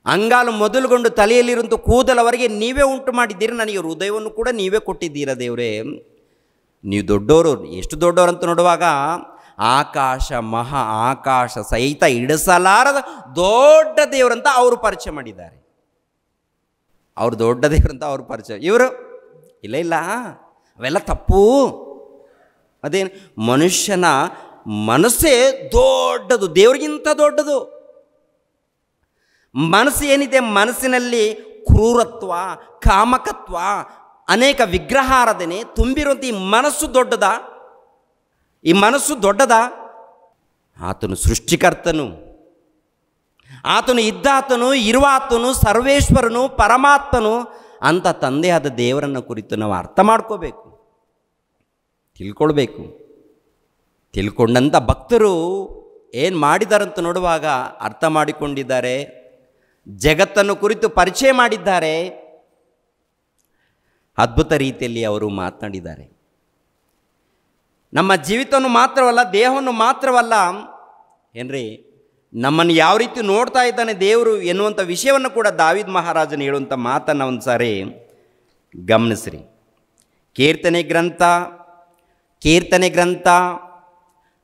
ಅಂಗಾಲು ಮೊದಲುಗೊಂಡು ತಲೆಯಲ್ಲಿರುವಂಥ ಕೂದಲವರೆಗೆ ನೀವೇ ಉಂಟು ಮಾಡಿದ್ದೀರಿ. ನನಗೆ ಹೃದಯವನ್ನು ಕೂಡ ನೀವೇ ಕೊಟ್ಟಿದ್ದೀರಾ ದೇವರೇ. ನೀವು ದೊಡ್ಡವರು. ಎಷ್ಟು ದೊಡ್ಡವರು ಅಂತ ನೋಡುವಾಗ, ಆಕಾಶ ಮಹಾ ಆಕಾಶ ಸಹಿತ ಇಡಿಸಲಾರದ ದೊಡ್ಡ ದೇವರಂತ ಅವರು ಪರಿಚಯ ಮಾಡಿದ್ದಾರೆ. ಅವರು ದೊಡ್ಡ ದೇವರಂತ ಅವರು ಪರಿಚಯ. ಇವರು ಇಲ್ಲ ಅವೆಲ್ಲ ತಪ್ಪು. ಅದೇನು, ಮನುಷ್ಯನ ಮನಸ್ಸೇ ದೊಡ್ಡದು, ದೇವರಿಗಿಂತ ದೊಡ್ಡದು. ಮನಸ್ಸು ಏನಿದೆ, ಮನಸ್ಸಿನಲ್ಲಿ ಕ್ರೂರತ್ವ, ಕಾಮಕತ್ವ, ಅನೇಕ ವಿಗ್ರಹಾರಾಧನೆ ತುಂಬಿರುವಂಥ ಈ ಮನಸ್ಸು ದೊಡ್ಡದಾ? ಈ ಮನಸ್ಸು ದೊಡ್ಡದಾ? ಆತನು ಸೃಷ್ಟಿಕರ್ತನು, ಆತನು ಇದ್ದಾತನು, ಇರುವಾತನು, ಸರ್ವೇಶ್ವರನು, ಪರಮಾತ್ಮನು ಅಂತ ತಂದೆಯಾದ ದೇವರನ್ನು ಕುರಿತು ನಾವು ಅರ್ಥ ಮಾಡ್ಕೋಬೇಕು, ತಿಳ್ಕೊಳ್ಬೇಕು. ತಿಳ್ಕೊಂಡಂಥ ಭಕ್ತರು ಏನು ಮಾಡಿದಾರಂತ ನೋಡುವಾಗ ಅರ್ಥ ಮಾಡಿಕೊಂಡಿದ್ದಾರೆ, ಜಗತ್ತನ್ನು ಕುರಿತು ಪರಿಚಯ ಮಾಡಿದ್ದಾರೆ, ಅದ್ಭುತ ರೀತಿಯಲ್ಲಿ ಅವರು ಮಾತನಾಡಿದ್ದಾರೆ. ನಮ್ಮ ಜೀವಿತವನ್ನು ಮಾತ್ರವಲ್ಲ, ದೇಹವನ್ನು ಮಾತ್ರವಲ್ಲ ಏನ್ರಿ, ನಮ್ಮನ್ನು ಯಾವ ರೀತಿ ನೋಡ್ತಾ ಇದ್ದಾನೆ ದೇವರು ಎನ್ನುವಂಥ ವಿಷಯವನ್ನು ಕೂಡ ದಾವೀದ ಮಹಾರಾಜನು ಹೇಳುವಂಥ ಮಾತನ್ನು ಒಂದು ಸಾರಿ ಗಮನಿಸ್ರಿ. ಕೀರ್ತನೆ ಗ್ರಂಥ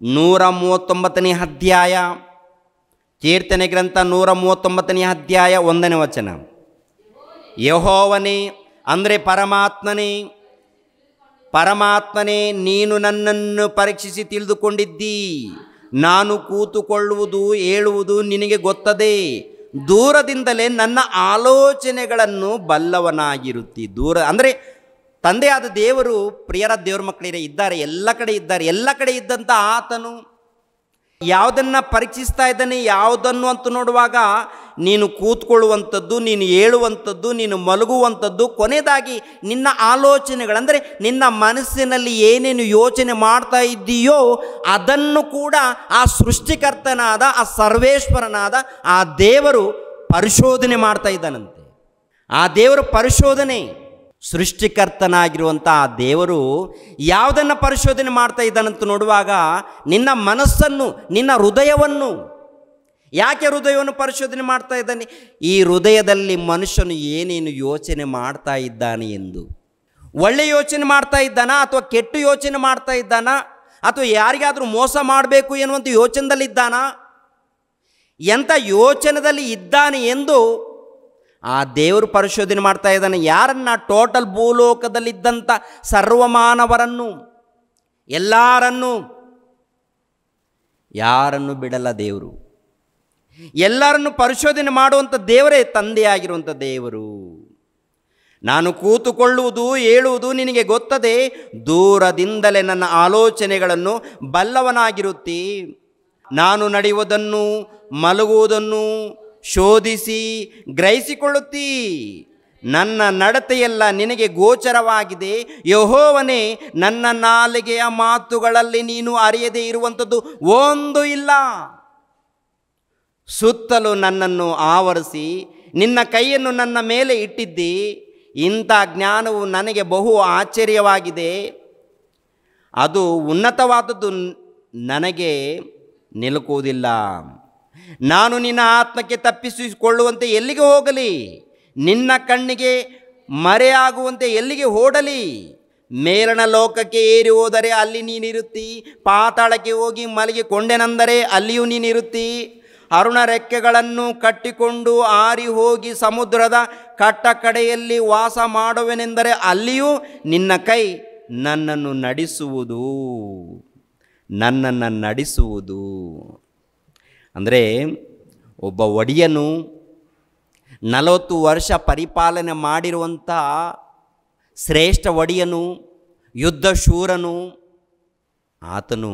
139ನೇ ಅಧ್ಯಾಯ, ಕೀರ್ತನೆ ಗ್ರಂಥ 139ನೇ ಅಧ್ಯಾಯ 1ನೇ ವಚನ. ಯೆಹೋವನೇ ಅಂದರೆ ಪರಮಾತ್ಮನೇ, ನೀನು ನನ್ನನ್ನು ಪರೀಕ್ಷಿಸಿ ತಿಳಿದುಕೊಂಡಿದ್ದಿ. ನಾನು ಕೂತುಕೊಳ್ಳುವುದು ಹೇಳುವುದು ನಿನಗೆ ಗೊತ್ತದೆ. ದೂರದಿಂದಲೇ ನನ್ನ ಆಲೋಚನೆಗಳನ್ನು ಬಲ್ಲವನಾಗಿರುತ್ತಿ. ದೂರ ಅಂದರೆ ತಂದೆಯಾದ ದೇವರು, ಪ್ರಿಯರ ದೇವ್ರ ಮಕ್ಕಳಿಗೆ ಇದ್ದಾರೆ, ಎಲ್ಲ ಕಡೆ ಇದ್ದಾರೆ. ಎಲ್ಲ ಕಡೆ ಇದ್ದಂಥ ಆತನು ಯಾವುದನ್ನು ಪರೀಕ್ಷಿಸ್ತಾ ಇದ್ದಾನೆ, ಯಾವುದನ್ನು ಅಂತ ನೋಡುವಾಗ, ನೀನು ಕೂತ್ಕೊಳ್ಳುವಂಥದ್ದು, ನೀನು ಹೇಳುವಂಥದ್ದು, ನೀನು ಮಲಗುವಂಥದ್ದು, ಕೊನೆಯದಾಗಿ ನಿನ್ನ ಆಲೋಚನೆಗಳಂದರೆ ನಿನ್ನ ಮನಸ್ಸಿನಲ್ಲಿ ಏನೇನು ಯೋಚನೆ ಮಾಡ್ತಾ ಇದ್ದೀಯೋ ಅದನ್ನು ಕೂಡ ಆ ಸೃಷ್ಟಿಕರ್ತನಾದ, ಆ ಸರ್ವೇಶ್ವರನಾದ ಆ ದೇವರು ಪರಿಶೋಧನೆ ಮಾಡ್ತಾ ಇದ್ದಾನಂತೆ. ಆ ದೇವರು ಪರಿಶೋಧನೆ, ಸೃಷ್ಟಿಕರ್ತನಾಗಿರುವಂಥ ಆ ದೇವರು ಯಾವುದನ್ನು ಪರಿಶೋಧನೆ ಮಾಡ್ತಾ ಇದ್ದಾನಂತ ನೋಡುವಾಗ, ನಿನ್ನ ಮನಸ್ಸನ್ನು, ನಿನ್ನ ಹೃದಯವನ್ನು. ಯಾಕೆ ಹೃದಯವನ್ನು ಪರಿಶೋಧನೆ ಮಾಡ್ತಾ ಇದ್ದಾನೆ? ಈ ಹೃದಯದಲ್ಲಿ ಮನುಷ್ಯನು ಏನೇನು ಯೋಚನೆ ಮಾಡ್ತಾ ಇದ್ದಾನೆ ಎಂದು. ಒಳ್ಳೆ ಯೋಚನೆ ಮಾಡ್ತಾ ಇದ್ದಾನಾ, ಅಥವಾ ಕೆಟ್ಟ ಯೋಚನೆ ಮಾಡ್ತಾ ಇದ್ದಾನಾ, ಅಥವಾ ಯಾರಿಗಾದರೂ ಮೋಸ ಮಾಡಬೇಕು ಎನ್ನುವಂಥ ಯೋಚನೆದಲ್ಲಿದ್ದಾನಾ, ಎಂಥ ಯೋಚನೆಯಲ್ಲಿ ಇದ್ದಾನೆ ಎಂದು ಆ ದೇವರು ಪರಿಶೋಧನೆ ಮಾಡ್ತಾ ಇದ್ದಾನೆ. ಯಾರನ್ನ? ಟೋಟಲ್ ಭೂಲೋಕದಲ್ಲಿದ್ದಂಥ ಸರ್ವಮಾನವರನ್ನು, ಯಾರನ್ನು ಬಿಡಲ್ಲ ದೇವರು. ಎಲ್ಲರನ್ನು ಪರಿಶೋಧನೆ ಮಾಡುವಂಥ ದೇವರೇ ತಂದೆಯಾಗಿರುವಂಥ ದೇವರು. ನಾನು ಕೂತುಕೊಳ್ಳುವುದು ಹೇಳುವುದು ನಿನಗೆ ಗೊತ್ತದೆ. ದೂರದಿಂದಲೇ ನನ್ನ ಆಲೋಚನೆಗಳನ್ನು ಬಲ್ಲವನಾಗಿರುತ್ತಿ. ನಾನು ನಡೆಯುವುದನ್ನು ಮಲಗುವುದನ್ನು ಶೋಧಿಸಿ ಗ್ರಹಿಸಿಕೊಳ್ಳುತ್ತೀ. ನನ್ನ ನಡತೆಯೆಲ್ಲ ನಿನಗೆ ಗೋಚರವಾಗಿದೆ. ಯೆಹೋವನೇ, ನನ್ನ ನಾಲಿಗೆಯ ಮಾತುಗಳಲ್ಲಿ ನೀನು ಅರಿಯದೇ ಇರುವಂಥದ್ದು ಒಂದು ಇಲ್ಲ. ಸುತ್ತಲೂ ನನ್ನನ್ನು ಆವರಿಸಿ ನಿನ್ನ ಕೈಯನ್ನು ನನ್ನ ಮೇಲೆ ಇಟ್ಟಿದ್ದಿ. ಇಂಥ ಜ್ಞಾನವು ನನಗೆ ಬಹು ಆಶ್ಚರ್ಯವಾಗಿದೆ. ಅದು ಉನ್ನತವಾದದ್ದು ನನಗೆ ನಿಲುಕುವುದಿಲ್ಲ. ನಾನು ನಿನ್ನ ಆತ್ಮಕ್ಕೆ ತಪ್ಪಿಸಿಕೊಳ್ಳುವಂತೆ ಎಲ್ಲಿಗೆ ಹೋಗಲಿ? ನಿನ್ನ ಕಣ್ಣಿಗೆ ಮರೆಯಾಗುವಂತೆ ಎಲ್ಲಿಗೆ ಓಡಲಿ? ಮೇಲಣ ಲೋಕಕ್ಕೆ ಏರಿ ಹೋದರೆ ಅಲ್ಲಿ ನೀನಿರುತ್ತಿ. ಪಾತಾಳಕ್ಕೆ ಹೋಗಿ ಮಲಗಿಕೊಂಡೆನೆಂದರೆ ಅಲ್ಲಿಯೂ ನೀನಿರುತ್ತಿ. ಅರುಣ ರೆಕ್ಕೆಗಳನ್ನು ಕಟ್ಟಿಕೊಂಡು ಹಾರಿ ಹೋಗಿ ಸಮುದ್ರದ ಕಟ್ಟ ಕಡೆಯಲ್ಲಿ ವಾಸ ಮಾಡುವೆನೆಂದರೆ ಅಲ್ಲಿಯೂ ನಿನ್ನ ಕೈ ನನ್ನನ್ನು ನಡೆಸುವುದು. ಅಂದರೆ ಒಬ್ಬ ಒಡೆಯನು 40 ವರ್ಷ ಪರಿಪಾಲನೆ ಮಾಡಿರುವಂಥ ಶ್ರೇಷ್ಠ ಒಡೆಯನು, ಯುದ್ಧ ಶೂರನು, ಆತನು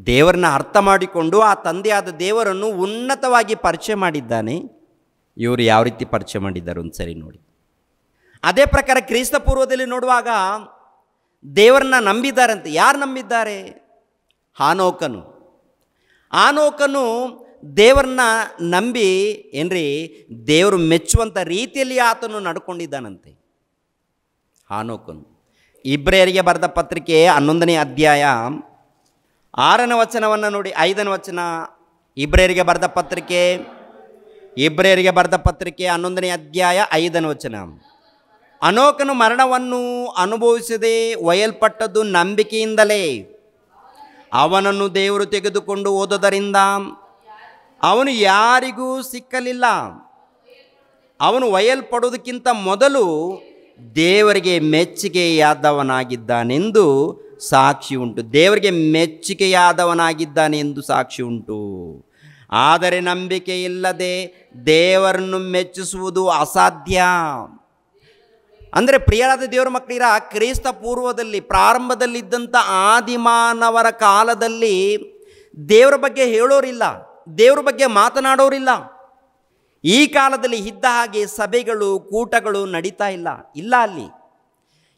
ದೇವರನ್ನ ಅರ್ಥ ಮಾಡಿಕೊಂಡು ಆ ತಂದೆಯಾದ ದೇವರನ್ನು ಉನ್ನತವಾಗಿ ಪರಿಚಯ ಮಾಡಿದ್ದಾನೆ. ಇವರು ಯಾವ ರೀತಿ ಪರಿಚಯ ಮಾಡಿದ್ದಾರೆ ಒಂದು ಸರಿ ನೋಡಿ. ಅದೇ ಪ್ರಕಾರ ಕ್ರಿಸ್ತ ಪೂರ್ವದಲ್ಲಿ ನೋಡುವಾಗ ದೇವರನ್ನ ನಂಬಿದ್ದಾರಂತೆ. ಯಾರು ನಂಬಿದ್ದಾರೆ? ಆನೋಕನು ದೇವರನ್ನ ನಂಬಿ ಏನ್ರಿ ದೇವರು ಮೆಚ್ಚುವಂಥ ರೀತಿಯಲ್ಲಿ ಆತನು ನಡ್ಕೊಂಡಿದ್ದಾನಂತೆ ಹಾನೋಕನು. ಇಬ್ರಿಯರಿಗೆ ಬರೆದ ಪತ್ರಿಕೆ 11ನೇ ಅಧ್ಯಾಯ 6ನೇ ವಚನವನ್ನು ನೋಡಿ. 5ನೇ ವಚನ. ಇಬ್ರಿಯರಿಗೆ ಬರೆದ ಪತ್ರಿಕೆ 11ನೇ ಅಧ್ಯಾಯ 5ನೇ ವಚನ. ಅನೋಕನು ಮರಣವನ್ನು ಅನುಭವಿಸದೆ ಒಯ್ಯಲ್ಪಟ್ಟದ್ದು ನಂಬಿಕೆಯಿಂದಲೇ. ಅವನನ್ನು ದೇವರು ತೆಗೆದುಕೊಂಡು ಹೋದುದರಿಂದ ಅವನು ಯಾರಿಗೂ ಸಿಕ್ಕಲಿಲ್ಲ. ಅವನು ಒಯ್ಯಲ್ಪಡುವುದಕ್ಕಿಂತ ಮೊದಲು ದೇವರಿಗೆ ಮೆಚ್ಚುಗೆಯಾದವನಾಗಿದ್ದಾನೆಂದು ಸಾಕ್ಷಿ ಉಂಟು. ದೇವರಿಗೆ ಮೆಚ್ಚುಗೆಯಾದವನಾಗಿದ್ದಾನೆಂದು ಸಾಕ್ಷಿ ಉಂಟು. ಆದರೆ ನಂಬಿಕೆ ಇಲ್ಲದೆ ದೇವರನ್ನು ಮೆಚ್ಚಿಸುವುದು ಅಸಾಧ್ಯ. ಅಂದರೆ ಪ್ರಿಯರಾದ ದೇವರ ಮಕ್ಕಳಿರ, ಕ್ರಿಸ್ತ ಪೂರ್ವದಲ್ಲಿ ಪ್ರಾರಂಭದಲ್ಲಿದ್ದಂಥ ಆದಿಮಾನವರ ಕಾಲದಲ್ಲಿ ದೇವರ ಬಗ್ಗೆ ಹೇಳೋರಿಲ್ಲ, ದೇವರ ಬಗ್ಗೆ ಮಾತನಾಡೋರಿಲ್ಲ. ಈ ಕಾಲದಲ್ಲಿ ಇದ್ದ ಹಾಗೆ ಸಭೆಗಳು ಕೂಟಗಳು ನಡೀತಾ ಇಲ್ಲ. ಅಲ್ಲಿ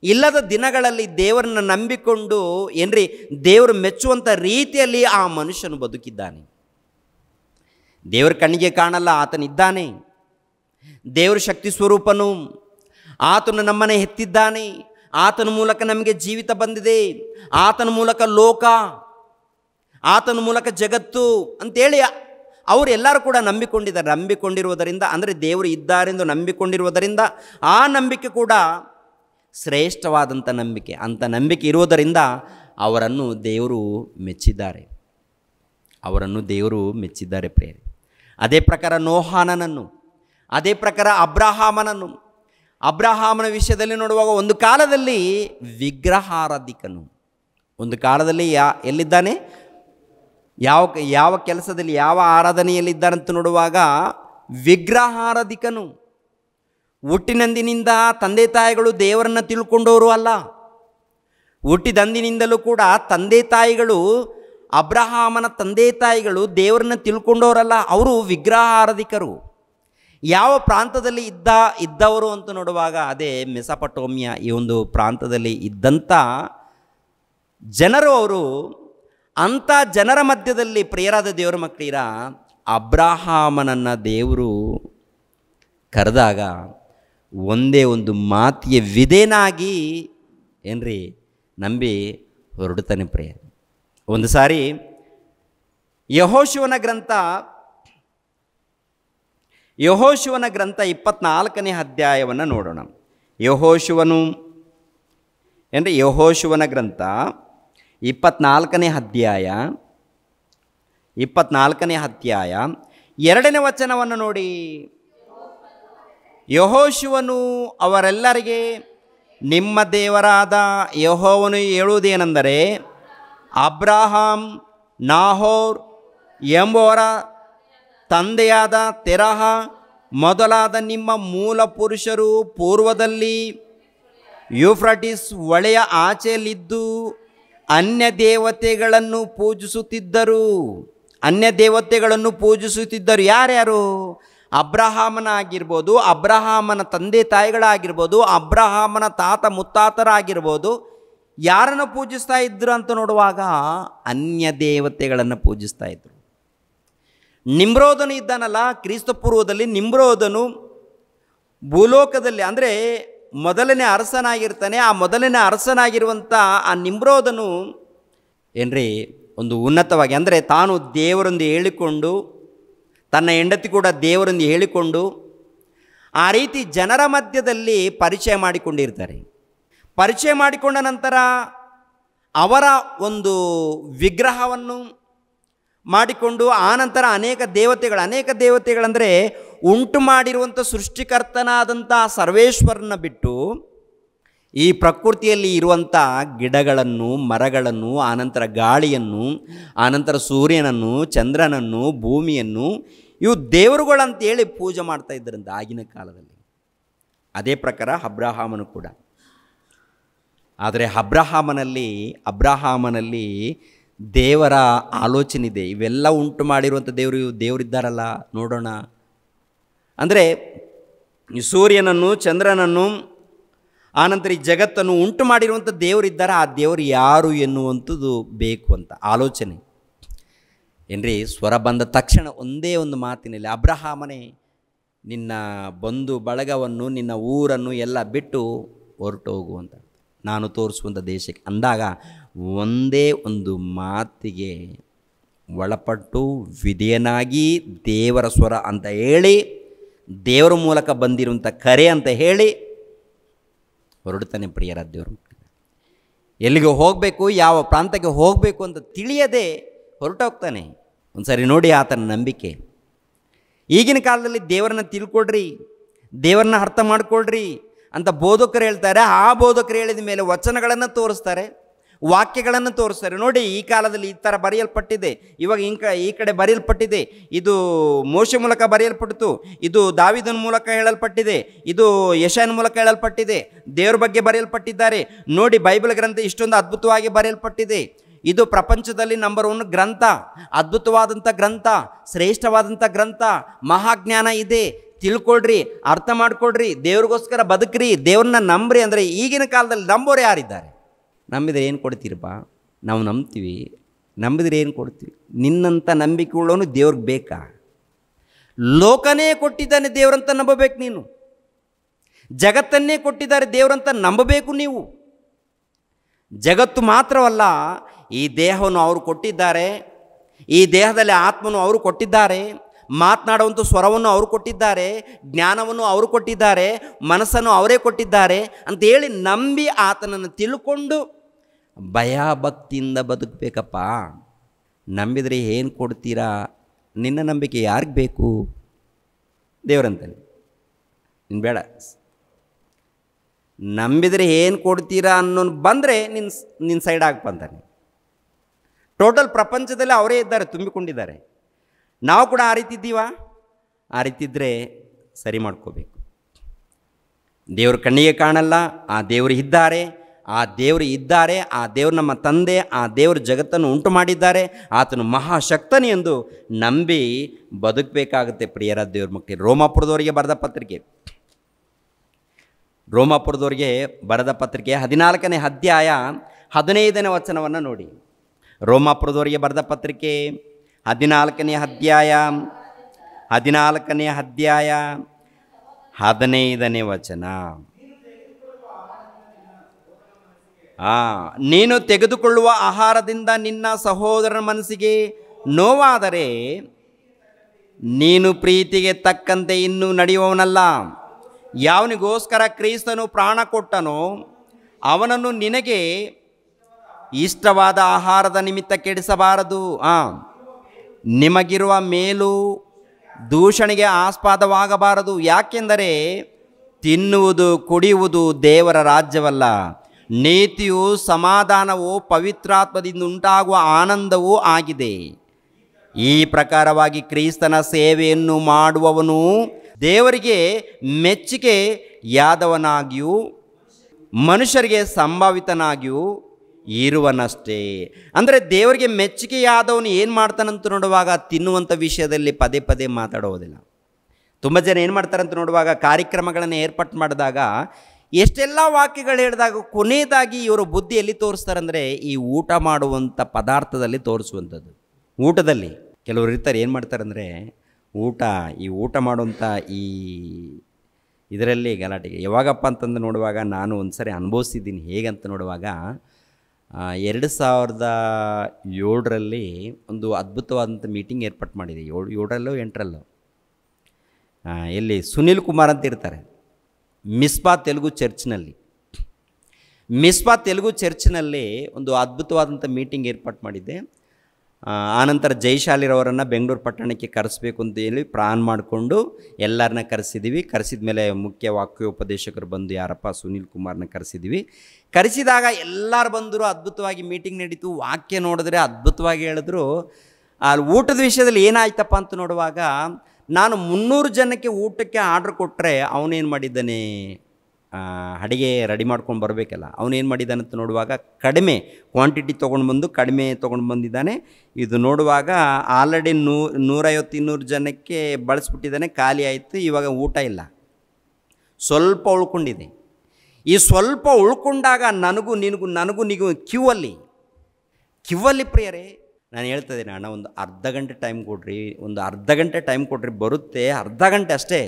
ಇಲ್ಲದ ದಿನಗಳಲ್ಲಿ ದೇವರನ್ನು ನಂಬಿಕೊಂಡು ಏನ್ರಿ ದೇವರು ಮೆಚ್ಚುವಂಥ ರೀತಿಯಲ್ಲಿ ಆ ಮನುಷ್ಯನು ಬದುಕಿದ್ದಾನೆ. ದೇವರ ಕಣ್ಣಿಗೆ ಕಾಣಲ್ಲ, ಆತನಿದ್ದಾನೆ. ದೇವರ ಶಕ್ತಿ ಸ್ವರೂಪನು. ಆತನು ನಮ್ಮನ್ನು ಹೆತ್ತಿದ್ದಾನೆ. ಆತನ ಮೂಲಕ ನಮಗೆ ಜೀವಿತ ಬಂದಿದೆ. ಆತನ ಮೂಲಕ ಲೋಕ, ಆತನ ಮೂಲಕ ಜಗತ್ತು ಅಂತೇಳಿ ಅವರೆಲ್ಲರೂ ಕೂಡ ನಂಬಿಕೊಂಡಿರುವುದರಿಂದ, ಅಂದರೆ ದೇವರು ಇದ್ದಾರೆಂದು ನಂಬಿಕೊಂಡಿರುವುದರಿಂದ ಆ ನಂಬಿಕೆ ಕೂಡ ಶ್ರೇಷ್ಠವಾದಂಥ ನಂಬಿಕೆ. ಅಂಥ ನಂಬಿಕೆ ಇರುವುದರಿಂದ ಅವರನ್ನು ದೇವರು ಮೆಚ್ಚಿದ್ದಾರೆ ಪ್ರಿಯರೇ. ಅದೇ ಪ್ರಕಾರ ನೋಹಾನನನ್ನು, ಅದೇ ಪ್ರಕಾರ ಅಬ್ರಹಾಮನ ವಿಷಯದಲ್ಲಿ ನೋಡುವಾಗ ಒಂದು ಕಾಲದಲ್ಲಿ ವಿಗ್ರಹಾರಾಧಿಕನು. ಒಂದು ಕಾಲದಲ್ಲಿ ಎಲ್ಲಿದ್ದಾನೆ, ಯಾವ ಕೆಲಸದಲ್ಲಿ, ಯಾವ ಆರಾಧನೆಯಲ್ಲಿದ್ದಾನಂತ ನೋಡುವಾಗ ವಿಗ್ರಹಾರಾಧಿಕನು. ಹುಟ್ಟಿನಂದಿನಿಂದ ತಂದೆ ತಾಯಿಗಳು ದೇವರನ್ನು ತಿಳ್ಕೊಂಡವರು ಅಲ್ಲ. ಹುಟ್ಟಿದಂದಿನಿಂದಲೂ ಕೂಡ ಅಬ್ರಹಾಮನ ತಂದೆ ತಾಯಿಗಳು ದೇವರನ್ನು ತಿಳ್ಕೊಂಡವರಲ್ಲ, ಅವರು ವಿಗ್ರಹಾರಾಧಿಕರು. ಯಾವ ಪ್ರಾಂತದಲ್ಲಿ ಇದ್ದವರು ಅಂತ ನೋಡುವಾಗ ಅದೇ ಮೆಸೊಪೊಟೇಮಿಯಾ, ಈ ಒಂದು ಪ್ರಾಂತದಲ್ಲಿ ಇದ್ದಂಥ ಜನರು. ಅವರು ಅಂಥ ಜನರ ಮಧ್ಯದಲ್ಲಿ ಪ್ರಿಯರಾದ ದೇವರ ಮಕ್ಕಳಿರ ಅಬ್ರಹಾಮನನ್ನು ದೇವರು ಕರೆದಾಗ ಒಂದೇ ಒಂದು ಮಾತಿಗೆ ವಿಧೇನಾಗಿ ಏನ್ರಿ ನಂಬಿ ಹೊರಡುತ್ತಾನೆ ಪ್ರಿಯ. ಒಂದು ಸಾರಿ ಯೆಹೋಶುವನ ಗ್ರಂಥ 24ನೇ ಅಧ್ಯಾಯವನ್ನು ನೋಡೋಣ. ಯೆಹೋಶುವನ ಗ್ರಂಥ 24ನೇ ಅಧ್ಯಾಯ 2ನೇ ವಚನವನ್ನು ನೋಡಿ. ಯೆಹೋಶುವನು ಅವರೆಲ್ಲರಿಗೆ, ನಿಮ್ಮ ದೇವರಾದ ಯೆಹೋವನು ಹೇಳುವುದೇನೆಂದರೆ, ಅಬ್ರಹಾಂ, ನಾಹೋರ್ ಎಂಬುವರ ತಂದೆಯಾದ ತೆರಹ ಮೊದಲಾದ ನಿಮ್ಮ ಮೂಲ ಪುರುಷರು ಪೂರ್ವದಲ್ಲಿ ಯೂಫ್ರಟಿಸ್ ಹೊಳೆಯ ಆಚೆಯಲ್ಲಿದ್ದು ಅನ್ಯ ದೇವತೆಗಳನ್ನು ಪೂಜಿಸುತ್ತಿದ್ದರು. ಯಾರ್ಯಾರು? ಅಬ್ರಹಾಮನಾಗಿರ್ಬೋದು, ಅಬ್ರಹಾಮನ ತಂದೆ ತಾಯಿಗಳಾಗಿರ್ಬೋದು, ಅಬ್ರಹಾಮನ ತಾತ ಮುತ್ತಾತರಾಗಿರ್ಬೋದು. ಯಾರನ್ನು ಪೂಜಿಸ್ತಾ ಇದ್ರು ಅಂತ ನೋಡುವಾಗ ಅನ್ಯ ದೇವತೆಗಳನ್ನು ಪೂಜಿಸ್ತಾ ಇದ್ರು. ನಿಮ್ರೋದನು ಇದ್ದಾನಲ್ಲ, ಕ್ರಿಸ್ತ ಪೂರ್ವದಲ್ಲಿ ನಿಮ್ರೋದನು ಭೂಲೋಕದಲ್ಲಿ ಅಂದರೆ ಮೊದಲನೇ ಅರಸನಾಗಿರ್ತಾನೆ. ಆ ಮೊದಲನೇ ಅರಸನಾಗಿರುವಂಥ ಆ ನಿಮ್ರೋದನು ಏನ್ರಿ ಒಂದು ಉನ್ನತವಾಗಿ, ಅಂದರೆ ತಾನು ದೇವರೊಂದು ಹೇಳಿಕೊಂಡು, ತನ್ನ ಹೆಂಡತಿ ಕೂಡ ದೇವರೊಂದು ಹೇಳಿಕೊಂಡು ಆ ರೀತಿ ಜನರ ಮಧ್ಯದಲ್ಲಿ ಪರಿಚಯ ಮಾಡಿಕೊಂಡಿರ್ತಾರೆ. ಪರಿಚಯ ಮಾಡಿಕೊಂಡ ನಂತರ ಅವರ ಒಂದು ವಿಗ್ರಹವನ್ನು ಮಾಡಿಕೊಂಡು ಆನಂತರ ಅನೇಕ ದೇವತೆಗಳಂದರೆ ಉಂಟು ಮಾಡಿರುವಂಥ ಸೃಷ್ಟಿಕರ್ತನಾದಂಥ ಸರ್ವೇಶ್ವರನ ಬಿಟ್ಟು ಈ ಪ್ರಕೃತಿಯಲ್ಲಿ ಇರುವಂಥ ಗಿಡಗಳನ್ನು, ಮರಗಳನ್ನು, ಆನಂತರ ಗಾಳಿಯನ್ನು, ಆನಂತರ ಸೂರ್ಯನನ್ನು, ಚಂದ್ರನನ್ನು, ಭೂಮಿಯನ್ನು ಇವು ದೇವರುಗಳಂತೇಳಿ ಪೂಜೆ ಮಾಡ್ತಾ ಇದ್ದರಂತೆ ಆಗಿನ ಕಾಲದಲ್ಲಿ. ಅದೇ ಪ್ರಕಾರ ಅಬ್ರಹಾಮನು ಕೂಡ. ಆದರೆ ಅಬ್ರಹಾಮನಲ್ಲಿ ದೇವರ ಆಲೋಚನೆ ಇದೆ. ಇವೆಲ್ಲ ಉಂಟು ಮಾಡಿರುವಂಥ ದೇವರಿದ್ದಾರಲ್ಲ ನೋಡೋಣ ಅಂದರೆ ಸೂರ್ಯನನ್ನು, ಚಂದ್ರನನ್ನು, ಆನಂತರ ಈ ಜಗತ್ತನ್ನು ಉಂಟು ಮಾಡಿರುವಂಥ ದೇವರಿದ್ದಾರೆ. ಆ ದೇವರು ಯಾರು ಎನ್ನುವಂಥದ್ದು ಬೇಕು ಅಂತ ಆಲೋಚನೆ. ಏನ್ರಿ, ಸ್ವರ ಬಂದ ತಕ್ಷಣ ಒಂದೇ ಒಂದು ಮಾತಿನಲ್ಲಿ, ಅಬ್ರಹಾಮನೇ ನಿನ್ನ ಬಂಧು ಬಳಗವನ್ನು, ನಿನ್ನ ಊರನ್ನು ಎಲ್ಲ ಬಿಟ್ಟು ಹೊರಟು ಹೋಗು ಅಂತ, ನಾನು ತೋರಿಸುವಂಥ ದೇಶಕ್ಕೆ ಅಂದಾಗ ಒಂದೇ ಒಂದು ಮಾತಿಗೆ ಒಳಪಟ್ಟು ವಿಧೇಯನಾಗಿ ದೇವರ ಸ್ವರ ಅಂತ ಹೇಳಿ, ದೇವರ ಮೂಲಕ ಬಂದಿರುವಂಥ ಕರೆ ಅಂತ ಹೇಳಿ ಹೊರಡ್ತಾನೆ. ಪ್ರಿಯರ ದೇವರು, ಎಲ್ಲಿಗೆ ಹೋಗಬೇಕು, ಯಾವ ಪ್ರಾಂತಕ್ಕೆ ಹೋಗಬೇಕು ಅಂತ ತಿಳಿಯದೆ ಹೊರಟೋಗ್ತಾನೆ. ಒಂದು ಸರಿ ನೋಡಿ ಆತನ ನಂಬಿಕೆ. ಈಗಿನ ಕಾಲದಲ್ಲಿ ದೇವರನ್ನ ತಿಳ್ಕೊಳ್ರಿ, ದೇವರನ್ನ ಅರ್ಥ ಮಾಡ್ಕೊಳ್ರಿ ಅಂತ ಬೋಧಕರು ಹೇಳ್ತಾರೆ. ಆ ಬೋಧಕರು ಹೇಳಿದ ಮೇಲೆ ವಚನಗಳನ್ನು ತೋರಿಸ್ತಾರೆ, ವಾಕ್ಯಗಳನ್ನು ತೋರಿಸ್ತಾರೆ. ನೋಡಿ, ಈ ಕಾಲದಲ್ಲಿ ಈ ಥರ ಬರೆಯಲ್ಪಟ್ಟಿದೆ, ಇವಾಗ ಈ ಕಡೆ ಬರೆಯಲ್ಪಟ್ಟಿದೆ, ಇದು ಮೋಶೆ ಮೂಲಕ ಬರೆಯಲ್ಪಟ್ಟಿತು, ಇದು ದಾವೀದನ ಮೂಲಕ ಹೇಳಲ್ಪಟ್ಟಿದೆ, ಇದು ಯೆಶಾಯನ ಮೂಲಕ ಹೇಳಲ್ಪಟ್ಟಿದೆ, ದೇವರ ಬಗ್ಗೆ ಬರೆಯಲ್ಪಟ್ಟಿದ್ದಾರೆ. ನೋಡಿ, ಬೈಬಲ್ ಗ್ರಂಥ ಇಷ್ಟೊಂದು ಅದ್ಭುತವಾಗಿ ಬರೆಯಲ್ಪಟ್ಟಿದೆ. ಇದು ಪ್ರಪಂಚದಲ್ಲಿ ನಂಬರ್ 1 ಗ್ರಂಥ, ಅದ್ಭುತವಾದಂಥ ಗ್ರಂಥ, ಶ್ರೇಷ್ಠವಾದಂಥ ಗ್ರಂಥ, ಮಹಾಜ್ಞಾನ ಇದೆ, ತಿಳ್ಕೊಳ್ರಿ, ಅರ್ಥ ಮಾಡ್ಕೊಳ್ರಿ, ದೇವ್ರಿಗೋಸ್ಕರ ಬದುಕ್ರಿ, ದೇವ್ರನ್ನ ನಂಬ್ರಿ ಅಂದರೆ ಈಗಿನ ಕಾಲದಲ್ಲಿ ನಂಬೋರು ಯಾರಿದ್ದಾರೆ? ನಂಬಿದರೆ ಏನು ಕೊಡ್ತೀರಪ್ಪ? ನಾವು ನಂಬ್ತೀವಿ, ನಂಬಿದರೆ ಏನು ಕೊಡ್ತೀವಿ? ನಿನ್ನಂಥ ನಂಬಿಕೆ ಉಳ್ಳವನು ದೇವ್ರಿಗೆ ಬೇಕಾ? ಲೋಕನೇ ಕೊಟ್ಟಿದ್ದಾನೆ ದೇವರಂತ ನಂಬಬೇಕು ನೀನು, ಜಗತ್ತನ್ನೇ ಕೊಟ್ಟಿದ್ದಾರೆ ದೇವರಂತ ನಂಬಬೇಕು ನೀವು. ಜಗತ್ತು ಮಾತ್ರವಲ್ಲ, ಈ ದೇಹವನ್ನು ಅವರು ಕೊಟ್ಟಿದ್ದಾರೆ, ಈ ದೇಹದಲ್ಲಿ ಆತ್ಮನು ಅವರು ಕೊಟ್ಟಿದ್ದಾರೆ, ಮಾತನಾಡುವಂಥ ಸ್ವರವನ್ನು ಅವರು ಕೊಟ್ಟಿದ್ದಾರೆ, ಜ್ಞಾನವನ್ನು ಅವರು ಕೊಟ್ಟಿದ್ದಾರೆ, ಮನಸ್ಸನ್ನು ಅವರೇ ಕೊಟ್ಟಿದ್ದಾರೆ ಅಂತ ಹೇಳಿ ನಂಬಿ ಆತನನ್ನು ತಿಳ್ಕೊಂಡು ಭಯಭಕ್ತಿಯಿಂದ ಬದುಕಬೇಕಪ್ಪ. ನಂಬಿದರೆ ಏನು ಕೊಡ್ತೀರಾ? ನಿನ್ನ ನಂಬಿಕೆ ಯಾರಿಗೆ ಬೇಕು? ದೇವರಂತಾನೆ, ನೀನು ಬೇಡ. ನಂಬಿದರೆ ಏನು ಕೊಡ್ತೀರಾ ಅನ್ನೋನು ಬಂದರೆ ನಿನ್ನ ಸೈಡ್ ಆಗ್ಬಂತಾನೆ. ಟೋಟಲ್ ಪ್ರಪಂಚದಲ್ಲಿ ಅವರೇ ಇದ್ದಾರೆ, ತುಂಬಿಕೊಂಡಿದ್ದಾರೆ. ನಾವು ಕೂಡ ಆ ರೀತಿ ಇದ್ದೀವಾ? ಆ ರೀತಿ ಇದ್ದರೆ ಸರಿ ಮಾಡ್ಕೋಬೇಕು. ದೇವರು ಕಣ್ಣಿಗೆ ಕಾಣಲ್ಲ, ಆ ದೇವರು ಇದ್ದಾರೆ, ಆ ದೇವರು ಇದ್ದಾರೆ, ಆ ದೇವರು ನಮ್ಮ ತಂದೆ, ಆ ದೇವರು ಜಗತ್ತನ್ನು ಉಂಟು ಮಾಡಿದ್ದಾರೆ, ಆತನು ಮಹಾಶಕ್ತನೇ ಎಂದು ನಂಬಿ ಬದುಕಬೇಕಾಗುತ್ತೆ. ಪ್ರಿಯರ ದೇವ್ರ ಮಕ್ಕಳು, ರೋಮಾಪುರದವರಿಗೆ ಬರೆದ ಪತ್ರಿಕೆ, ರೋಮಾಪುರದವರಿಗೆ ಬರೆದ ಪತ್ರಿಕೆ 14ನೇ ಅಧ್ಯಾಯ 15ನೇ ವಚನವನ್ನು ನೋಡಿ. ರೋಮಾಪುರದವರಿಗೆ ಬರೆದ ಪತ್ರಿಕೆ 14ನೇ ಅಧ್ಯಾಯ 15ನೇ ವಚನ. ನೀನು ತೆಗೆದುಕೊಳ್ಳುವ ಆಹಾರದಿಂದ ನಿನ್ನ ಸಹೋದರನ ಮನಸ್ಸಿಗೆ ನೋವಾದರೆ ನೀನು ಪ್ರೀತಿಗೆ ತಕ್ಕಂತೆ ಇನ್ನೂ ನಡೆಯುವವನಲ್ಲ. ಯಾವನಿಗೋಸ್ಕರ ಕ್ರಿಸ್ತನು ಪ್ರಾಣ ಕೊಟ್ಟನೋ ಅವನನ್ನು ನಿನಗೆ ಇಷ್ಟವಾದ ಆಹಾರದ ನಿಮಿತ್ತ ಕೆಡಿಸಬಾರದು. ನಿಮಗಿರುವ ಮೇಲು ದೂಷಣೆಗೆ ಆಸ್ಪದವಾಗಬಾರದು. ಯಾಕೆಂದರೆ ತಿನ್ನುವುದು ಕುಡಿಯುವುದು ದೇವರ ರಾಜ್ಯವಲ್ಲ, ನೀತಿಯು ಸಮಾಧಾನವೂ ಪವಿತ್ರಾತ್ಮದಿಂದ ಉಂಟಾಗುವ ಆನಂದವೂ ಆಗಿದೆ. ಈ ಪ್ರಕಾರವಾಗಿ ಕ್ರಿಸ್ತನ ಸೇವೆಯನ್ನು ಮಾಡುವವನು ದೇವರಿಗೆ ಮೆಚ್ಚುಗೆಯಾದವನಾಗಿಯೂ ಮನುಷ್ಯರಿಗೆ ಸಂಭಾವಿತನಾಗಿಯೂ ಇರುವನಷ್ಟೇ. ಅಂದರೆ ದೇವರಿಗೆ ಮೆಚ್ಚುಗೆಯಾದವನು ಏನು ಮಾಡ್ತಾನಂತ ನೋಡುವಾಗ ತಿನ್ನುವಂಥ ವಿಷಯದಲ್ಲಿ ಪದೇ ಪದೇ ಮಾತಾಡೋದಿಲ್ಲ. ತುಂಬ ಜನ ಏನು ಮಾಡ್ತಾರಂತ ನೋಡುವಾಗ ಕಾರ್ಯಕ್ರಮಗಳನ್ನು ಏರ್ಪಾಟ್ ಮಾಡಿದಾಗ ಎಷ್ಟೆಲ್ಲ ವಾಕ್ಯಗಳು ಹೇಳಿದಾಗ ಕೊನೆಯದಾಗಿ ಇವರು ಬುದ್ಧಿ ಎಲ್ಲಿ ತೋರಿಸ್ತಾರಂದರೆ ಈ ಊಟ ಮಾಡುವಂಥ ಪದಾರ್ಥದಲ್ಲಿ ತೋರಿಸುವಂಥದ್ದು. ಊಟದಲ್ಲಿ ಕೆಲವರು ಇರ್ತಾರೆ, ಏನು ಮಾಡ್ತಾರಂದರೆ ಊಟ ಮಾಡುವಂಥ ಇದರಲ್ಲಿ ಗಲಾಟೆಗೆ ಯಾವಾಗಪ್ಪ ಅಂತಂದು ನೋಡುವಾಗ ನಾನು ಒಂದು ಸರಿ ಅನುಭವಿಸಿದ್ದೀನಿ. ಹೇಗಂತ ನೋಡುವಾಗ 2007ರಲ್ಲಿ ಒಂದು ಅದ್ಭುತವಾದಂಥ ಮೀಟಿಂಗ್ ಏರ್ಪಾಟ್ ಮಾಡಿದೆ. 7ರಲ್ಲೋ 8ರಲ್ಲೋ ಎಲ್ಲಿ ಸುನೀಲ್ ಕುಮಾರ್ ಅಂತ ಇರ್ತಾರೆ, ಮಿಸ್ಬಾ ತೆಲುಗು ಚರ್ಚ್ನಲ್ಲಿ ಒಂದು ಅದ್ಭುತವಾದಂಥ ಮೀಟಿಂಗ್ ಏರ್ಪಾಟ್ ಮಾಡಿದ್ದೆ. ಆನಂತರ ಜೈಶಾಲಿರವರನ್ನು ಬೆಂಗಳೂರು ಪಟ್ಟಣಕ್ಕೆ ಕರೆಸಬೇಕು ಅಂತ ಹೇಳಿ ಪ್ಲಾನ್ ಮಾಡಿಕೊಂಡು ಎಲ್ಲರನ್ನ ಕರೆಸಿದ್ದೀವಿ. ಕರೆಸಿದ ಮೇಲೆ ಮುಖ್ಯ ವಾಕ್ಯೋಪದೇಶಕರು ಬಂದು ಯಾರಪ್ಪ ಸುನೀಲ್ ಕುಮಾರ್ನ ಕರೆಸಿದ್ದೀವಿ. ಕರೆಸಿದಾಗ ಎಲ್ಲರೂ ಬಂದರು, ಅದ್ಭುತವಾಗಿ ಮೀಟಿಂಗ್ ನಡೀತು. ವಾಕ್ಯ ನೋಡಿದ್ರೆ ಅದ್ಭುತವಾಗಿ ಹೇಳಿದ್ರು. ಅಲ್ಲಿ ಊಟದ ವಿಷಯದಲ್ಲಿ ಏನಾಯ್ತಪ್ಪ ಅಂತ ನೋಡುವಾಗ ನಾನು 300 ಜನಕ್ಕೆ ಊಟಕ್ಕೆ ಆರ್ಡ್ರ್ ಕೊಟ್ಟರೆ ಅವನೇನು ಮಾಡಿದ್ದಾನೆ, ಅಡುಗೆ ರೆಡಿ ಮಾಡ್ಕೊಂಡು ಬರಬೇಕಲ್ಲ, ಅವನೇನು ಮಾಡಿದ್ದಾನೆ ಅಂತ ನೋಡುವಾಗ ಕಡಿಮೆ ಕ್ವಾಂಟಿಟಿ ಕಡಿಮೆ ತೊಗೊಂಡು ಬಂದಿದ್ದಾನೆ. ಇದು ನೋಡುವಾಗ ಆಲ್ರೆಡಿ 150-200 ಜನಕ್ಕೆ ಬಳಸ್ಬಿಟ್ಟಿದ್ದಾನೆ, ಖಾಲಿ ಆಯಿತು. ಇವಾಗ ಊಟ ಇಲ್ಲ, ಸ್ವಲ್ಪ ಉಳ್ಕೊಂಡಿದೆ. ಈ ಸ್ವಲ್ಪ ಉಳ್ಕೊಂಡಾಗ ನನಗೂ ಕ್ಯೂ ಅಲ್ಲಿ ಪ್ರಿಯರೇ ನಾನು ಹೇಳ್ತಾ ಇದ್ದೀನಿ, ಅಣ್ಣ ಒಂದು ಅರ್ಧ ಗಂಟೆ ಟೈಮ್ ಕೊಡ್ರಿ, ಒಂದು ಅರ್ಧ ಗಂಟೆ ಟೈಮ್ ಕೊಡ್ರಿ, ಬರುತ್ತೆ, ಅರ್ಧ ಗಂಟೆ ಅಷ್ಟೇ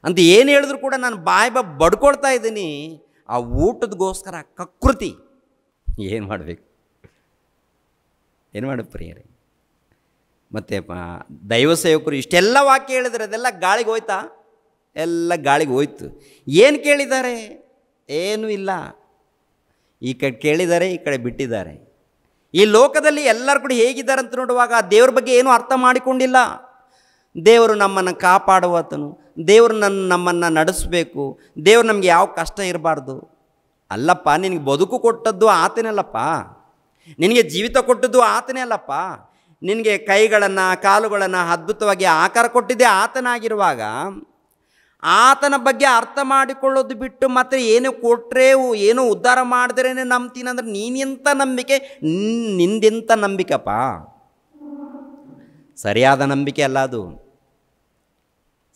ಅಂತ ಏನು ಹೇಳಿದ್ರು ಕೂಡ ನಾನು ಬಾಯಿ ಬಡ್ಕೊಳ್ತಾ ಇದ್ದೀನಿ. ಆ ಊಟದಗೋಸ್ಕರ ಕಕೃತಿ. ಏನು ಮಾಡಬೇಕು, ಏನು ಮಾಡಬೇಕು ಪ್ರಿಯರೇ? ಮತ್ತು ದೈವ ಸೇವಕರು ಇಷ್ಟೆಲ್ಲ ವಾಕ್ಯ ಹೇಳಿದ್ರೆ ಅದೆಲ್ಲ ಗಾಳಿಗೆ ಹೋಯ್ತಾ? ಎಲ್ಲ ಗಾಳಿಗೆ ಹೋಯ್ತು. ಏನು ಕೇಳಿದ್ದಾರೆ? ಏನೂ ಇಲ್ಲ. ಈ ಕಡೆ ಕೇಳಿದ್ದಾರೆ, ಈ ಕಡೆ ಬಿಟ್ಟಿದ್ದಾರೆ. ಈ ಲೋಕದಲ್ಲಿ ಎಲ್ಲರೂ ಕೂಡ ಹೇಗಿದ್ದಾರೆ ಅಂತ ನೋಡುವಾಗ ದೇವ್ರ ಬಗ್ಗೆ ಏನೂ ಅರ್ಥ ಮಾಡಿಕೊಂಡಿಲ್ಲ. ದೇವರು ನಮ್ಮನ್ನು ಕಾಪಾಡುವತನು, ದೇವರು ನಮ್ಮನ್ನು ನಡೆಸಬೇಕು, ದೇವರು ನಮಗೆ ಯಾವ ಕಷ್ಟ ಇರಬಾರ್ದು. ಅಲ್ಲಪ್ಪ, ನಿನಗೆ ಬದುಕು ಕೊಟ್ಟದ್ದು ಆತನಲ್ಲಪ್ಪ, ನಿನಗೆ ಜೀವಿತ ಕೊಟ್ಟದ್ದು ಆತನೇ ಅಲ್ಲಪ್ಪ, ನಿನಗೆ ಕೈಗಳನ್ನು ಕಾಲುಗಳನ್ನು ಅದ್ಭುತವಾಗಿ ಆಕಾರ ಕೊಟ್ಟಿದ್ದೆ ಆತನಾಗಿರುವಾಗ ಆತನ ಬಗ್ಗೆ ಅರ್ಥ ಮಾಡಿಕೊಳ್ಳೋದು ಬಿಟ್ಟು ಮತ್ತೆ ಏನು ಕೊಟ್ಟರೆ ಏನೋ ಉದ್ಧಾರ ಮಾಡಿದ್ರೇ ನಂಬ್ತೀನಿ ಅಂದರೆ ನೀನೆಂಥ ನಂಬಿಕೆ, ನಿಂದೆಂಥ ನಂಬಿಕಪ್ಪ? ಸರಿಯಾದ ನಂಬಿಕೆ ಅಲ್ಲ ಅದು,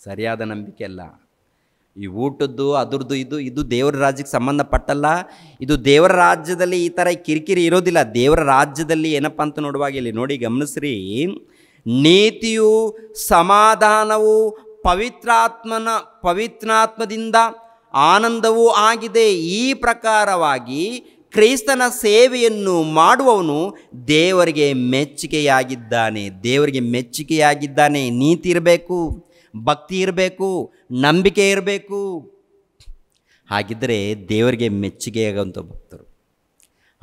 ಸರಿಯಾದ ನಂಬಿಕೆ ಅಲ್ಲ. ಈ ಊಟದ್ದು ಅದ್ರದ್ದು ಇದು ದೇವರ ರಾಜ್ಯಕ್ಕೆ ಸಂಬಂಧಪಟ್ಟಲ್ಲ. ಇದು ದೇವರ ರಾಜ್ಯದಲ್ಲಿ ಈ ಥರ ಕಿರಿಕಿರಿ ಇರೋದಿಲ್ಲ. ದೇವರ ರಾಜ್ಯದಲ್ಲಿ ಏನಪ್ಪ ಅಂತ ನೋಡುವಾಗ ಇಲ್ಲಿ ನೋಡಿ ಗಮನಿಸ್ರಿ, ನೀತಿಯು ಸಮಾಧಾನವು ಪವಿತ್ರಾತ್ಮದಿಂದ ಆನಂದವೂ ಆಗಿದೆ. ಈ ಪ್ರಕಾರವಾಗಿ ಕ್ರೈಸ್ತನ ಸೇವೆಯನ್ನು ಮಾಡುವವನು ದೇವರಿಗೆ ಮೆಚ್ಚುಗೆಯಾಗಿದ್ದಾನೆ. ದೇವರಿಗೆ ಮೆಚ್ಚುಗೆಯಾಗಿದ್ದಾನೆ. ನೀತಿ ಇರಬೇಕು, ಭಕ್ತಿ ಇರಬೇಕು, ನಂಬಿಕೆ ಇರಬೇಕು. ಹಾಗಿದ್ದರೆ ದೇವರಿಗೆ ಮೆಚ್ಚುಗೆಯಾಗುವಂಥ ಭಕ್ತರು.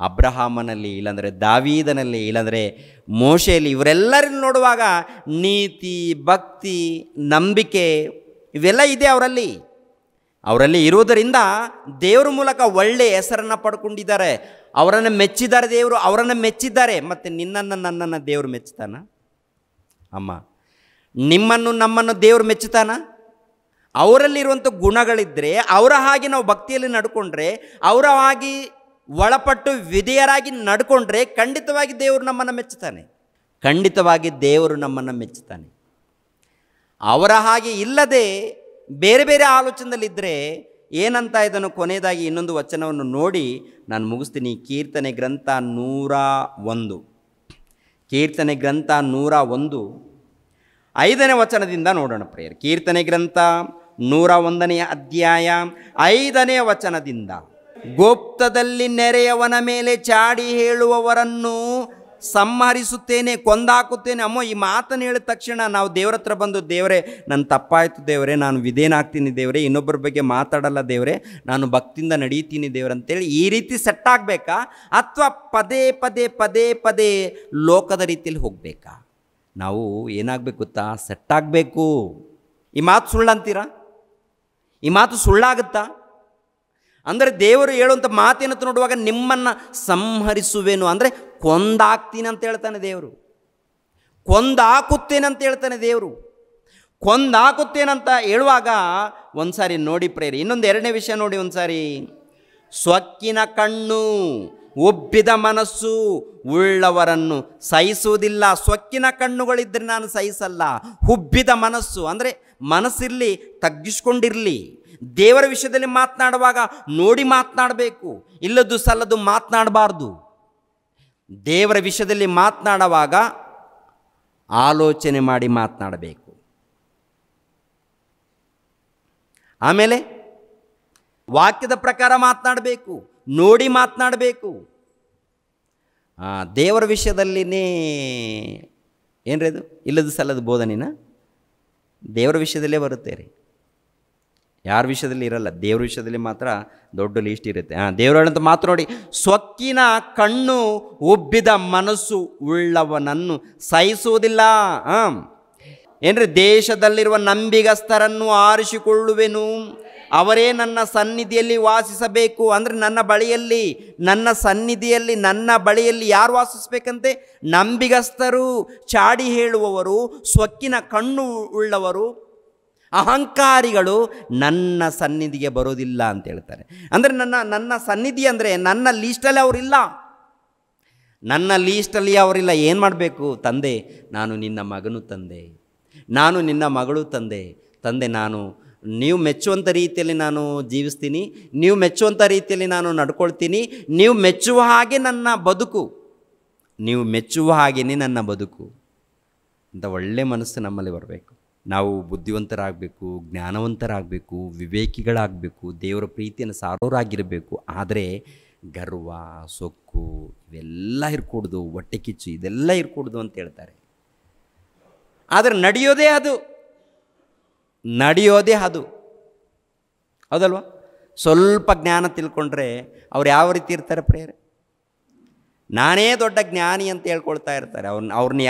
ಅಬ್ರಹಾಮನಲ್ಲಿ, ಇಲ್ಲಾಂದರೆ ದಾವೀದನಲ್ಲಿ, ಇಲ್ಲಾಂದರೆ ಮೋಶೆಯಲ್ಲಿ, ಇವರೆಲ್ಲರನ್ನು ನೋಡುವಾಗ ನೀತಿ, ಭಕ್ತಿ, ನಂಬಿಕೆ ಇವೆಲ್ಲ ಇದೆ ಅವರಲ್ಲಿ ಇರುವುದರಿಂದ ದೇವರ ಮೂಲಕ ಒಳ್ಳೆಯ ಹೆಸರನ್ನು ಪಡ್ಕೊಂಡಿದ್ದಾರೆ. ಅವರನ್ನು ಮೆಚ್ಚಿದ್ದಾರೆ, ದೇವರು ಅವರನ್ನು ಮೆಚ್ಚಿದ್ದಾರೆ. ಮತ್ತು ನಿನ್ನನ್ನು ನನ್ನನ್ನು ದೇವರು ಮೆಚ್ಚುತ್ತಾನ? ಅಮ್ಮ, ನಿಮ್ಮನ್ನು ನಮ್ಮನ್ನು ದೇವರು ಮೆಚ್ಚುತ್ತಾನ? ಅವರಲ್ಲಿರುವಂಥ ಗುಣಗಳಿದ್ದರೆ ಅವರ ಹಾಗೆ ನಾವು ಭಕ್ತಿಯಲ್ಲಿ ನಡ್ಕೊಂಡ್ರೆ, ಅವರ ಹಾಗೆ ಒಳಪಟ್ಟು ವಿಧೇಯರಾಗಿ ನಡ್ಕೊಂಡ್ರೆ ಖಂಡಿತವಾಗಿ ದೇವರು ನಮ್ಮನ್ನು ಮೆಚ್ಚುತ್ತಾನೆ. ಖಂಡಿತವಾಗಿ ದೇವರು ನಮ್ಮನ್ನು ಮೆಚ್ಚುತ್ತಾನೆ. ಅವರ ಹಾಗೆ ಇಲ್ಲದೆ ಬೇರೆ ಬೇರೆ ಆಲೋಚನೆಯಲ್ಲಿದ್ದರೆ ಏನಂತ ಇದನ್ನು ಕೊನೆಯದಾಗಿ ಇನ್ನೊಂದು ವಚನವನ್ನು ನೋಡಿ ನಾನು ಮುಗಿಸ್ತೀನಿ. ಕೀರ್ತನೆ ಗ್ರಂಥ 101, ಕೀರ್ತನೆ ಗ್ರಂಥ 101 5ನೇ ವಚನದಿಂದ ನೋಡೋಣ ಪ್ರಿಯರೇ. ಕೀರ್ತನೆ ಗ್ರಂಥ 101ನೇ ಅಧ್ಯಾಯ 5ನೇ ವಚನದಿಂದ, ಗುಪ್ತದಲ್ಲಿ ನೆರೆಯವನ ಮೇಲೆ ಚಾಡಿ ಹೇಳುವವರನ್ನು ಸಂಹರಿಸುತ್ತೇನೆ, ಕೊಂದಾಕುತ್ತೇನೆ. ಅಮ್ಮ, ಈ ಮಾತನ್ನು ಹೇಳಿದ ತಕ್ಷಣ ನಾವು ದೇವರ ಹತ್ರ ಬಂದು, ದೇವರೇ ನನ್ನ ತಪ್ಪಾಯಿತು ದೇವರೇ, ನಾನು ವಿಧೇಯನಾಗ್ತೀನಿ ದೇವರೇ, ಇನ್ನೊಬ್ಬರ ಬಗ್ಗೆ ಮಾತಾಡಲ್ಲ ದೇವರೇ, ನಾನು ಭಕ್ತಿಯಿಂದ ನಡೀತೀನಿ ದೇವರೇ ಅಂತೇಳಿ ಈ ರೀತಿ ಸೆಟ್ ಆಗಬೇಕಾ? ಅಥವಾ ಪದೇ ಪದೇ ಪದೇ ಪದೇ ಲೋಕದ ರೀತಿಯಲ್ಲಿ ಹೋಗಬೇಕಾ? ನಾವು ಏನಾಗಬೇಕು ಗೊತ್ತಾ? ಸೆಟ್ ಆಗಬೇಕು. ಈ ಮಾತು ಸುಳ್ಳಂತೀರಾ? ಈ ಮಾತು ಸುಳ್ಳಾಗುತ್ತಾ? ಅಂದರೆ ದೇವರು ಹೇಳುವಂಥ ಮಾತೇನಂತ ನೋಡುವಾಗ ನಿಮ್ಮನ್ನು ಸಂಹರಿಸುವೆನು ಅಂದರೆ ಕೊಂದಾಕ್ತೀನಿ ಅಂತ ಹೇಳ್ತಾನೆ ದೇವರು. ಕೊಂದಾಕುತ್ತೇನಂತ ಹೇಳ್ತಾನೆ ದೇವರು. ಕೊಂದಾಕುತ್ತೇನಂತ ಹೇಳುವಾಗ ಒಂದು ಸಾರಿ ನೋಡಿ ಪ್ರೇರಿ, ಇನ್ನೊಂದು 2ನೇ ವಿಷಯ ನೋಡಿ ಒಂದು ಸಾರಿ. ಸೊಕ್ಕಿನ ಕಣ್ಣು, ಒಬ್ಬಿದ ಮನಸ್ಸು ಉಳ್ಳವರನ್ನು ಸಹಿಸುವುದಿಲ್ಲ. ಸೊಕ್ಕಿನ ಕಣ್ಣುಗಳಿದ್ದರೆ ನಾನು ಸಹಿಸಲ್ಲ. ಉಬ್ಬಿದ ಮನಸ್ಸು ಅಂದರೆ ಮನಸ್ಸಿರಲಿ, ತಗ್ಗಿಸ್ಕೊಂಡಿರಲಿ. ದೇವರ ವಿಷಯದಲ್ಲಿ ಮಾತನಾಡುವಾಗ ನೋಡಿ ಮಾತನಾಡಬೇಕು, ಇಲ್ಲದ್ದು ಸಲ್ಲದು ಮಾತನಾಡಬಾರ್ದು. ದೇವರ ವಿಷಯದಲ್ಲಿ ಮಾತನಾಡುವಾಗ ಆಲೋಚನೆ ಮಾಡಿ ಮಾತನಾಡಬೇಕು. ಆಮೇಲೆ ವಾಕ್ಯದ ಪ್ರಕಾರ ಮಾತನಾಡಬೇಕು, ನೋಡಿ ಮಾತನಾಡಬೇಕು. ದೇವರ ವಿಷಯದಲ್ಲಿನೇ ಏನ್ರಿ ಅದು ಇಲ್ಲದ ಸಲ್ಲದ ಬೋಧನೆನ ದೇವರ ವಿಷಯದಲ್ಲೇ ಬರುತ್ತೆ ರೀ, ಯಾರ ವಿಷಯದಲ್ಲಿ ಇರಲ್ಲ. ದೇವ್ರ ವಿಷಯದಲ್ಲಿ ಮಾತ್ರ ದೊಡ್ಡ ಲೀಸ್ಟ್ ಇರುತ್ತೆ. ದೇವರಂತ ಮಾತು ನೋಡಿ, ಸೊಕ್ಕಿನ ಕಣ್ಣು ಉಬ್ಬಿದ ಮನಸ್ಸು ಉಳ್ಳವನನ್ನು ಸಹಿಸುವುದಿಲ್ಲ. ಏನ್ರಿ, ದೇಶದಲ್ಲಿರುವ ನಂಬಿಗಸ್ತರನ್ನು ಆರಿಸಿಕೊಳ್ಳುವೆನು, ಅವರೇ ನನ್ನ ಸನ್ನಿಧಿಯಲ್ಲಿ ವಾಸಿಸಬೇಕು. ಅಂದರೆ ನನ್ನ ಬಳಿಯಲ್ಲಿ, ನನ್ನ ಸನ್ನಿಧಿಯಲ್ಲಿ, ನನ್ನ ಬಳಿಯಲ್ಲಿ ಯಾರು ವಾಸಿಸಬೇಕಂತೆ? ನಂಬಿಗಸ್ತರು, ಚಾಡಿ ಹೇಳುವವರು, ಸೊಕ್ಕಿನ ಕಣ್ಣು ಉಳ್ಳವರು, ಅಹಂಕಾರಿಗಳು ನನ್ನ ಸನ್ನಿಧಿಗೆ ಬರೋದಿಲ್ಲ ಅಂತ ಹೇಳ್ತಾರೆ. ಅಂದರೆ ನನ್ನ ಸನ್ನಿಧಿ ಅಂದರೆ ನನ್ನ ಲೀಸ್ಟಲ್ಲಿ ಅವರಿಲ್ಲ, ನನ್ನ ಲೀಸ್ಟಲ್ಲಿ ಅವರಿಲ್ಲ. ಏನು ಮಾಡಬೇಕು? ತಂದೆ, ನಾನು ನಿನ್ನ ಮಗನು ತಂದೆ, ನಾನು ನಿನ್ನ ಮಗಳು ತಂದೆ. ತಂದೆ, ನೀವು ಮೆಚ್ಚುವಂಥ ರೀತಿಯಲ್ಲಿ ನಾನು ಜೀವಿಸ್ತೀನಿ, ನೀವು ಮೆಚ್ಚುವಂಥ ರೀತಿಯಲ್ಲಿ ನಾನು ನಡ್ಕೊಳ್ತೀನಿ, ನೀವು ಮೆಚ್ಚುವ ಹಾಗೆ ನನ್ನ ಬದುಕು ನೀವು ಮೆಚ್ಚುವ ಹಾಗೆಯೇ ನನ್ನ ಬದುಕು ಅಂತ ಒಳ್ಳೆಯ ಮನಸ್ಸು ನಮ್ಮಲ್ಲಿ ಬರಬೇಕು. ನಾವು ಬುದ್ಧಿವಂತರಾಗಬೇಕು, ಜ್ಞಾನವಂತರಾಗಬೇಕು, ವಿವೇಕಿಗಳಾಗಬೇಕು, ದೇವರ ಪ್ರೀತಿಯನ್ನು ಸಾರೋರಾಗಿರಬೇಕು. ಆದರೆ ಗರ್ವ, ಸೊಕ್ಕು ಇವೆಲ್ಲ ಇರ್ಕೂಡ್ದು, ಹೊಟ್ಟೆ ಕಿಚ್ಚು ಇದೆಲ್ಲ ಇರ್ಕೂಡ್ದು ಅಂತ ಹೇಳ್ತಾರೆ. ಆದರೆ ನಡೆಯೋದೇ ಅದು ಹೌದಲ್ವ? ಸ್ವಲ್ಪ ಜ್ಞಾನ ತಿಳ್ಕೊಂಡ್ರೆ ಅವ್ರು ಯಾವ ರೀತಿ ಇರ್ತಾರೆ ಪ್ರೇರೆ? ನಾನೇ ದೊಡ್ಡ ಜ್ಞಾನಿ ಅಂತ ಹೇಳ್ಕೊಳ್ತಾ ಇರ್ತಾರೆ. ಅವ್ರನ್ನ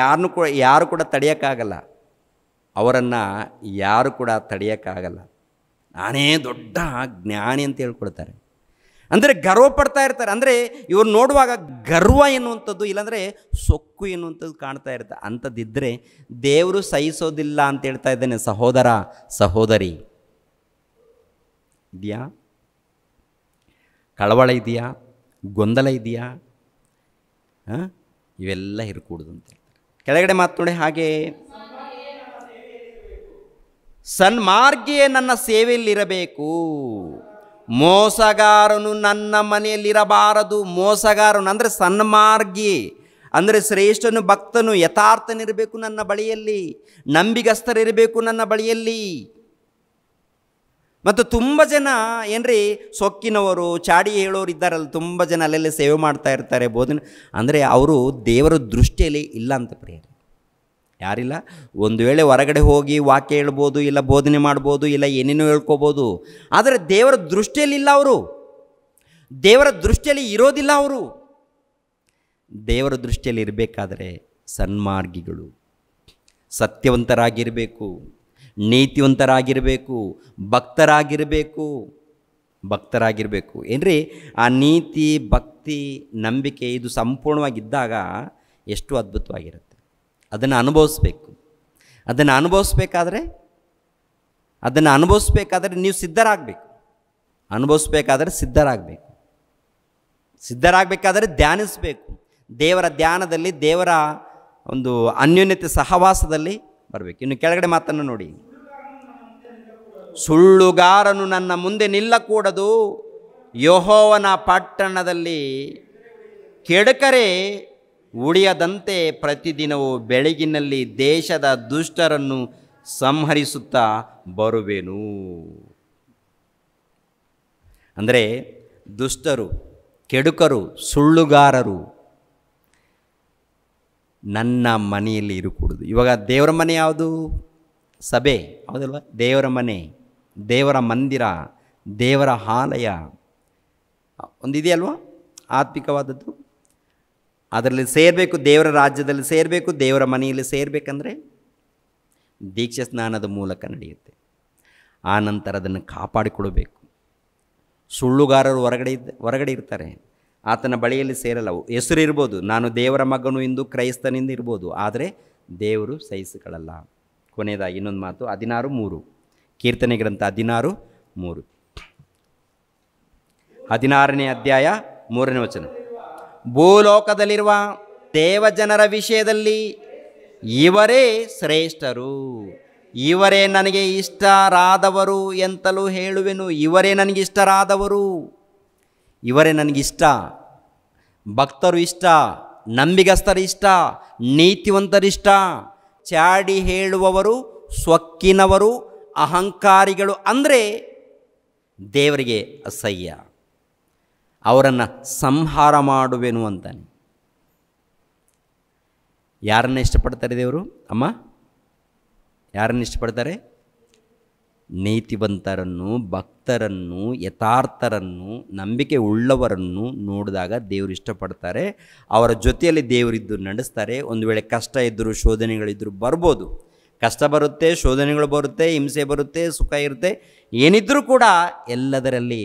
ಯಾರು ಕೂಡ ತಡೆಯೋಕ್ಕಾಗಲ್ಲ. ಅವರನ್ನು ಯಾರು ಕೂಡ ತಡೆಯೋಕ್ಕಾಗಲ್ಲ. ನಾನೇ ದೊಡ್ಡ ಜ್ಞಾನಿ ಅಂತ ಹೇಳ್ಕೊಳ್ತಾರೆ. ಅಂದರೆ ಗರ್ವ ಪಡ್ತಾ ಇರ್ತಾರೆ. ಅಂದರೆ ಇವ್ರು ನೋಡುವಾಗ ಗರ್ವ ಎನ್ನುವಂಥದ್ದು, ಇಲ್ಲಾಂದರೆ ಸೊಕ್ಕು ಎನ್ನುವಂಥದ್ದು ಕಾಣ್ತಾ ಇರುತ್ತೆ. ಅಂಥದ್ದಿದ್ದರೆ ದೇವರು ಸಹಿಸೋದಿಲ್ಲ ಅಂತ ಹೇಳ್ತಾ ಇದ್ದೇನೆ. ಸಹೋದರ ಸಹೋದರಿ, ಇದೆಯಾ? ಕಳವಳ ಇದೆಯಾ? ಗೊಂದಲ ಇದೆಯಾ? ಇವೆಲ್ಲ ಇರಕೂಡದು ಅಂತ ಹೇಳ್ತಾರೆ. ಕೆಳಗಡೆ ಮಾತು ನೋಡಿ, ಹಾಗೆ ಸನ್ಮಾರ್ಗಿಯೇ ನನ್ನ ಸೇವೆಯಲ್ಲಿರಬೇಕು, ಮೋಸಗಾರನು ನನ್ನ ಮನೆಯಲ್ಲಿರಬಾರದು. ಮೋಸಗಾರನು ಅಂದರೆ ಸನ್ಮಾರ್ಗಿ, ಅಂದರೆ ಶ್ರೇಷ್ಠನು, ಭಕ್ತನು, ಯಥಾರ್ಥನಿರಬೇಕು ನನ್ನ ಬಳಿಯಲ್ಲಿ, ನಂಬಿಗಸ್ತರಿರಬೇಕು ನನ್ನ ಬಳಿಯಲ್ಲಿ. ಮತ್ತು ತುಂಬ ಜನ ಏನ್ರಿ ಸೊಕ್ಕಿನವರು, ಚಾಡಿ ಹೇಳೋರು ಇದ್ದಾರಲ್ಲ, ತುಂಬ ಜನ ಅಲ್ಲೆಲ್ಲ ಸೇವೆ ಮಾಡ್ತಾ ಇರ್ತಾರೆ, ಬೋಧನೆ. ಅಂದರೆ ಅವರು ದೇವರ ದೃಷ್ಟಿಯಲ್ಲಿ ಇಲ್ಲ ಅಂತ ಪ್ರಿಯರೇ. ಯಾರಿಲ್ಲ? ಒಂದು ವೇಳೆ ಹೊರಗಡೆ ಹೋಗಿ ವಾಕ್ಯ ಹೇಳ್ಬೋದು, ಇಲ್ಲ ಬೋಧನೆ ಮಾಡ್ಬೋದು, ಇಲ್ಲ ಏನೇನೋ ಹೇಳ್ಕೊಬೋದು. ಆದರೆ ದೇವರ ದೃಷ್ಟಿಯಲ್ಲಿ ಇಲ್ಲ ಅವರು. ದೇವರ ದೃಷ್ಟಿಯಲ್ಲಿ ಇರೋದಿಲ್ಲ ಅವರು. ದೇವರ ದೃಷ್ಟಿಯಲ್ಲಿ ಇರಬೇಕಾದರೆ ಸನ್ಮಾರ್ಗಿಗಳು, ಸತ್ಯವಂತರಾಗಿರಬೇಕು, ನೀತಿವಂತರಾಗಿರಬೇಕು, ಭಕ್ತರಾಗಿರಬೇಕು. ಏನ್ರಿ ಆ ನೀತಿ, ಭಕ್ತಿ, ನಂಬಿಕೆ ಇದು ಸಂಪೂರ್ಣವಾಗಿದ್ದಾಗ ಎಷ್ಟು ಅದ್ಭುತವಾಗಿರುತ್ತೆ. ಅದನ್ನು ಅನುಭವಿಸ್ಬೇಕು. ಅದನ್ನು ಅನುಭವಿಸ್ಬೇಕಾದ್ರೆ ನೀವು ಸಿದ್ಧರಾಗಬೇಕಾದ್ರೆ ಧ್ಯಾನಿಸಬೇಕು. ದೇವರ ಧ್ಯಾನದಲ್ಲಿ, ದೇವರ ಒಂದು ಅನ್ಯೋನ್ಯತೆ ಸಹವಾಸದಲ್ಲಿ ಬರಬೇಕು. ಇನ್ನು ಕೆಳಗಡೆ ಮಾತನ್ನು ನೋಡಿ, ಸುಳ್ಳುಗಾರನು ನನ್ನ ಮುಂದೆ ನಿಲ್ಲಕೂಡದು, ಯೆಹೋವನ ಪಟ್ಟಣದಲ್ಲಿ ಕೆಡುಕರೇ ಉಳಿಯದಂತೆ ಪ್ರತಿದಿನವೂ ಬೆಳಗಿನಲ್ಲಿ ದೇಶದ ದುಷ್ಟರನ್ನು ಸಂಹರಿಸುತ್ತಾ ಬರುವೆನು. ಅಂದರೆ ದುಷ್ಟರು, ಕೆಡುಕರು, ಸುಳ್ಳುಗಾರರು ನನ್ನ ಮನೆಯಲ್ಲಿ ಇರಕೂಡದು. ಇವಾಗ ದೇವರ ಮನೆ ಯಾವುದು? ಸಭೆ, ಹೌದಲ್ವ? ದೇವರ ಮನೆ, ದೇವರ ಮಂದಿರ, ದೇವರ ಆಲಯ ಒಂದಿದೆಯಲ್ವ, ಆತ್ಮಿಕವಾದದ್ದು. ಅದರಲ್ಲಿ ಸೇರಬೇಕು, ದೇವರ ರಾಜ್ಯದಲ್ಲಿ ಸೇರಬೇಕು. ದೇವರ ಮನೆಯಲ್ಲಿ ಸೇರಬೇಕಂದ್ರೆ ದೀಕ್ಷಾ ಸ್ನಾನದ ಮೂಲಕ ನಡೆಯುತ್ತೆ. ಆ ನಂತರ ಅದನ್ನು ಕಾಪಾಡಿಕೊಳ್ಳಬೇಕು. ಸುಳ್ಳುಗಾರರು ಹೊರಗಡೆ ಇರ್ತಾರೆ, ಆತನ ಬಳಿಯಲ್ಲಿ ಸೇರಲ್ಲ. ಹೆಸರು ಇರ್ಬೋದು, ನಾನು ದೇವರ ಮಗನು ಎಂದು ಕ್ರೈಸ್ತನಿಂದ ಇರ್ಬೋದು, ಆದರೆ ದೇವರು ಸಹಿಸಿಕೊಳ್ಳಲ್ಲ. ಕೊನೆಯದಾಗಿ ಇನ್ನೊಂದು ಮಾತು, 16:3, ಕೀರ್ತನೆ ಗ್ರಂಥ 16:3, 16ನೇ ಅಧ್ಯಾಯ 3ನೇ ವಚನ. ಭೂಲೋಕದಲ್ಲಿರುವ ದೇವಜನರ ವಿಷಯದಲ್ಲಿ ಇವರೇ ಶ್ರೇಷ್ಠರು, ಇವರೇ ನನಗೆ ಇಷ್ಟರಾದವರು ಎಂತಲೂ ಹೇಳುವೆನು. ಇವರೇ ನನಗಿಷ್ಟರಾದವರು, ಇವರೇ ನನಗಿಷ್ಟ. ಭಕ್ತರು ಇಷ್ಟ, ನಂಬಿಗಸ್ತರು ಇಷ್ಟ, ನೀತಿವಂತರಿಷ್ಟ. ಚಾಡಿ ಹೇಳುವವರು, ಸೊಕ್ಕಿನವರು, ಅಹಂಕಾರಿಗಳು ಅಂದರೆ ದೇವರಿಗೆ ಅಸಹ್ಯ. ಅವರನ್ನು ಸಂಹಾರ ಮಾಡುವೆನು ಅಂತಾನೆ. ಯಾರನ್ನು ಇಷ್ಟಪಡ್ತಾರೆ ದೇವರು? ಅಮ್ಮ, ಯಾರನ್ನು ಇಷ್ಟಪಡ್ತಾರೆ? ನೀತಿವಂತರನ್ನು, ಭಕ್ತರನ್ನು, ಯಥಾರ್ಥರನ್ನು, ನಂಬಿಕೆ ಉಳ್ಳವರನ್ನು ನೋಡಿದಾಗ ದೇವರು ಇಷ್ಟಪಡ್ತಾರೆ. ಅವರ ಜೊತೆಯಲ್ಲಿ ದೇವರಿದ್ದು ನಡೆಸ್ತಾರೆ. ಒಂದು ವೇಳೆ ಕಷ್ಟ ಇದ್ದರೂ, ಶೋಧನೆಗಳಿದ್ದರೂ ಬರ್ಬೋದು. ಕಷ್ಟ ಬರುತ್ತೆ, ಶೋಧನೆಗಳು ಬರುತ್ತೆ, ಹಿಂಸೆ ಬರುತ್ತೆ, ಸುಖ ಇರುತ್ತೆ. ಏನಿದ್ರೂ ಕೂಡ ಎಲ್ಲದರಲ್ಲಿ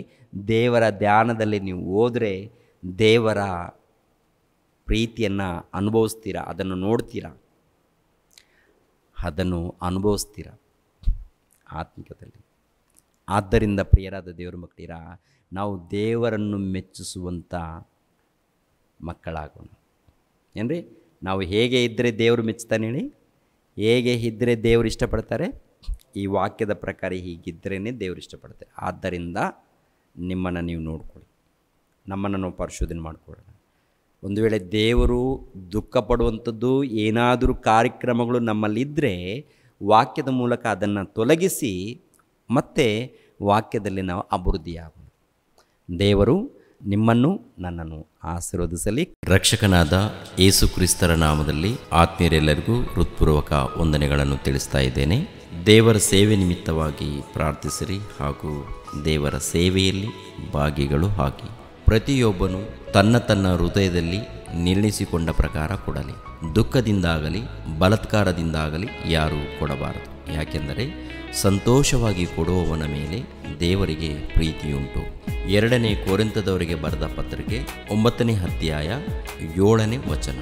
ದೇವರ ಧ್ಯಾನದಲ್ಲಿ ನೀವು ಹೋದರೆ ದೇವರ ಪ್ರೀತಿಯನ್ನು ಅನುಭವಿಸ್ತೀರಾ, ಅದನ್ನು ನೋಡ್ತೀರಾ, ಅದನ್ನು ಅನುಭವಿಸ್ತೀರಾ ಆತ್ಮಿಕದಲ್ಲಿ. ಆದ್ದರಿಂದ ಪ್ರಿಯರಾದ ದೇವರ ಮಕ್ಕಳಿರ, ನಾವು ದೇವರನ್ನು ಮೆಚ್ಚಿಸುವಂಥ ಮಕ್ಕಳಾಗೋಣ. ಏನ್ರಿ, ನಾವು ಹೇಗೆ ಇದ್ದರೆ ದೇವರು ಮೆಚ್ಚುತ್ತಾನೆ ಹೇಳಿ? ಹೇಗೆ ಇದ್ದರೆ ದೇವರು ಇಷ್ಟಪಡ್ತಾರೆ? ಈ ವಾಕ್ಯದ ಪ್ರಕಾರ ಹೀಗಿದ್ದರೇ ದೇವರು ಇಷ್ಟಪಡ್ತಾರೆ. ಆದ್ದರಿಂದ ನಿಮ್ಮನ್ನು ನೀವು ನೋಡ್ಕೊಳ್ಳಿ, ನಮ್ಮನ್ನು ನಾವು ಪರಿಶೋಧನೆ ಮಾಡಿಕೊಳ್ಳೋಣ. ಒಂದು ವೇಳೆ ದೇವರು ದುಃಖ ಪಡುವಂಥದ್ದು ಏನಾದರೂ ಕಾರ್ಯಕ್ರಮಗಳು ನಮ್ಮಲ್ಲಿದ್ದರೆ ವಾಕ್ಯದ ಮೂಲಕ ಅದನ್ನು ತೊಲಗಿಸಿ ಮತ್ತೆ ವಾಕ್ಯದಲ್ಲಿ ನಾವು ಅಭಿವೃದ್ಧಿಯಾಗೋಣ. ದೇವರು ನಿಮ್ಮನ್ನು ನನ್ನನ್ನು ಆಶೀರ್ವದಿಸಲಿ. ರಕ್ಷಕನಾದ ಯೇಸು ಕ್ರಿಸ್ತರ ನಾಮದಲ್ಲಿ ಆತ್ಮೀಯರೆಲ್ಲರಿಗೂ ಹೃತ್ಪೂರ್ವಕ ವಂದನೆಗಳನ್ನು ತಿಳಿಸ್ತಾ ಇದ್ದೇನೆ. ದೇವರ ಸೇವೆ ನಿಮಿತ್ತವಾಗಿ ಪ್ರಾರ್ಥಿಸಿರಿ ಹಾಗೂ ದೇವರ ಸೇವೆಯಲ್ಲಿ ಭಾಗಿಗಳು ಆಗಿ. ಪ್ರತಿಯೊಬ್ಬನು ತನ್ನ ಹೃದಯದಲ್ಲಿ ನಿರ್ಣಯಿಸಿಕೊಂಡ ಪ್ರಕಾರ ಕೊಡಲಿ. ದುಃಖದಿಂದಾಗಲಿ ಬಲಾತ್ಕಾರದಿಂದಾಗಲಿ ಯಾರೂ ಕೊಡಬಾರದು. ಯಾಕೆಂದರೆ ಸಂತೋಷವಾಗಿ ಕೊಡುವವನ ಮೇಲೆ ದೇವರಿಗೆ ಪ್ರೀತಿಯುಂಟು. 2 ಕೊರಿಂಥದವರಿಗೆ ಬರೆದ ಪತ್ರಿಕೆ 9ನೇ ಅಧ್ಯಾಯ 7ನೇ ವಚನ.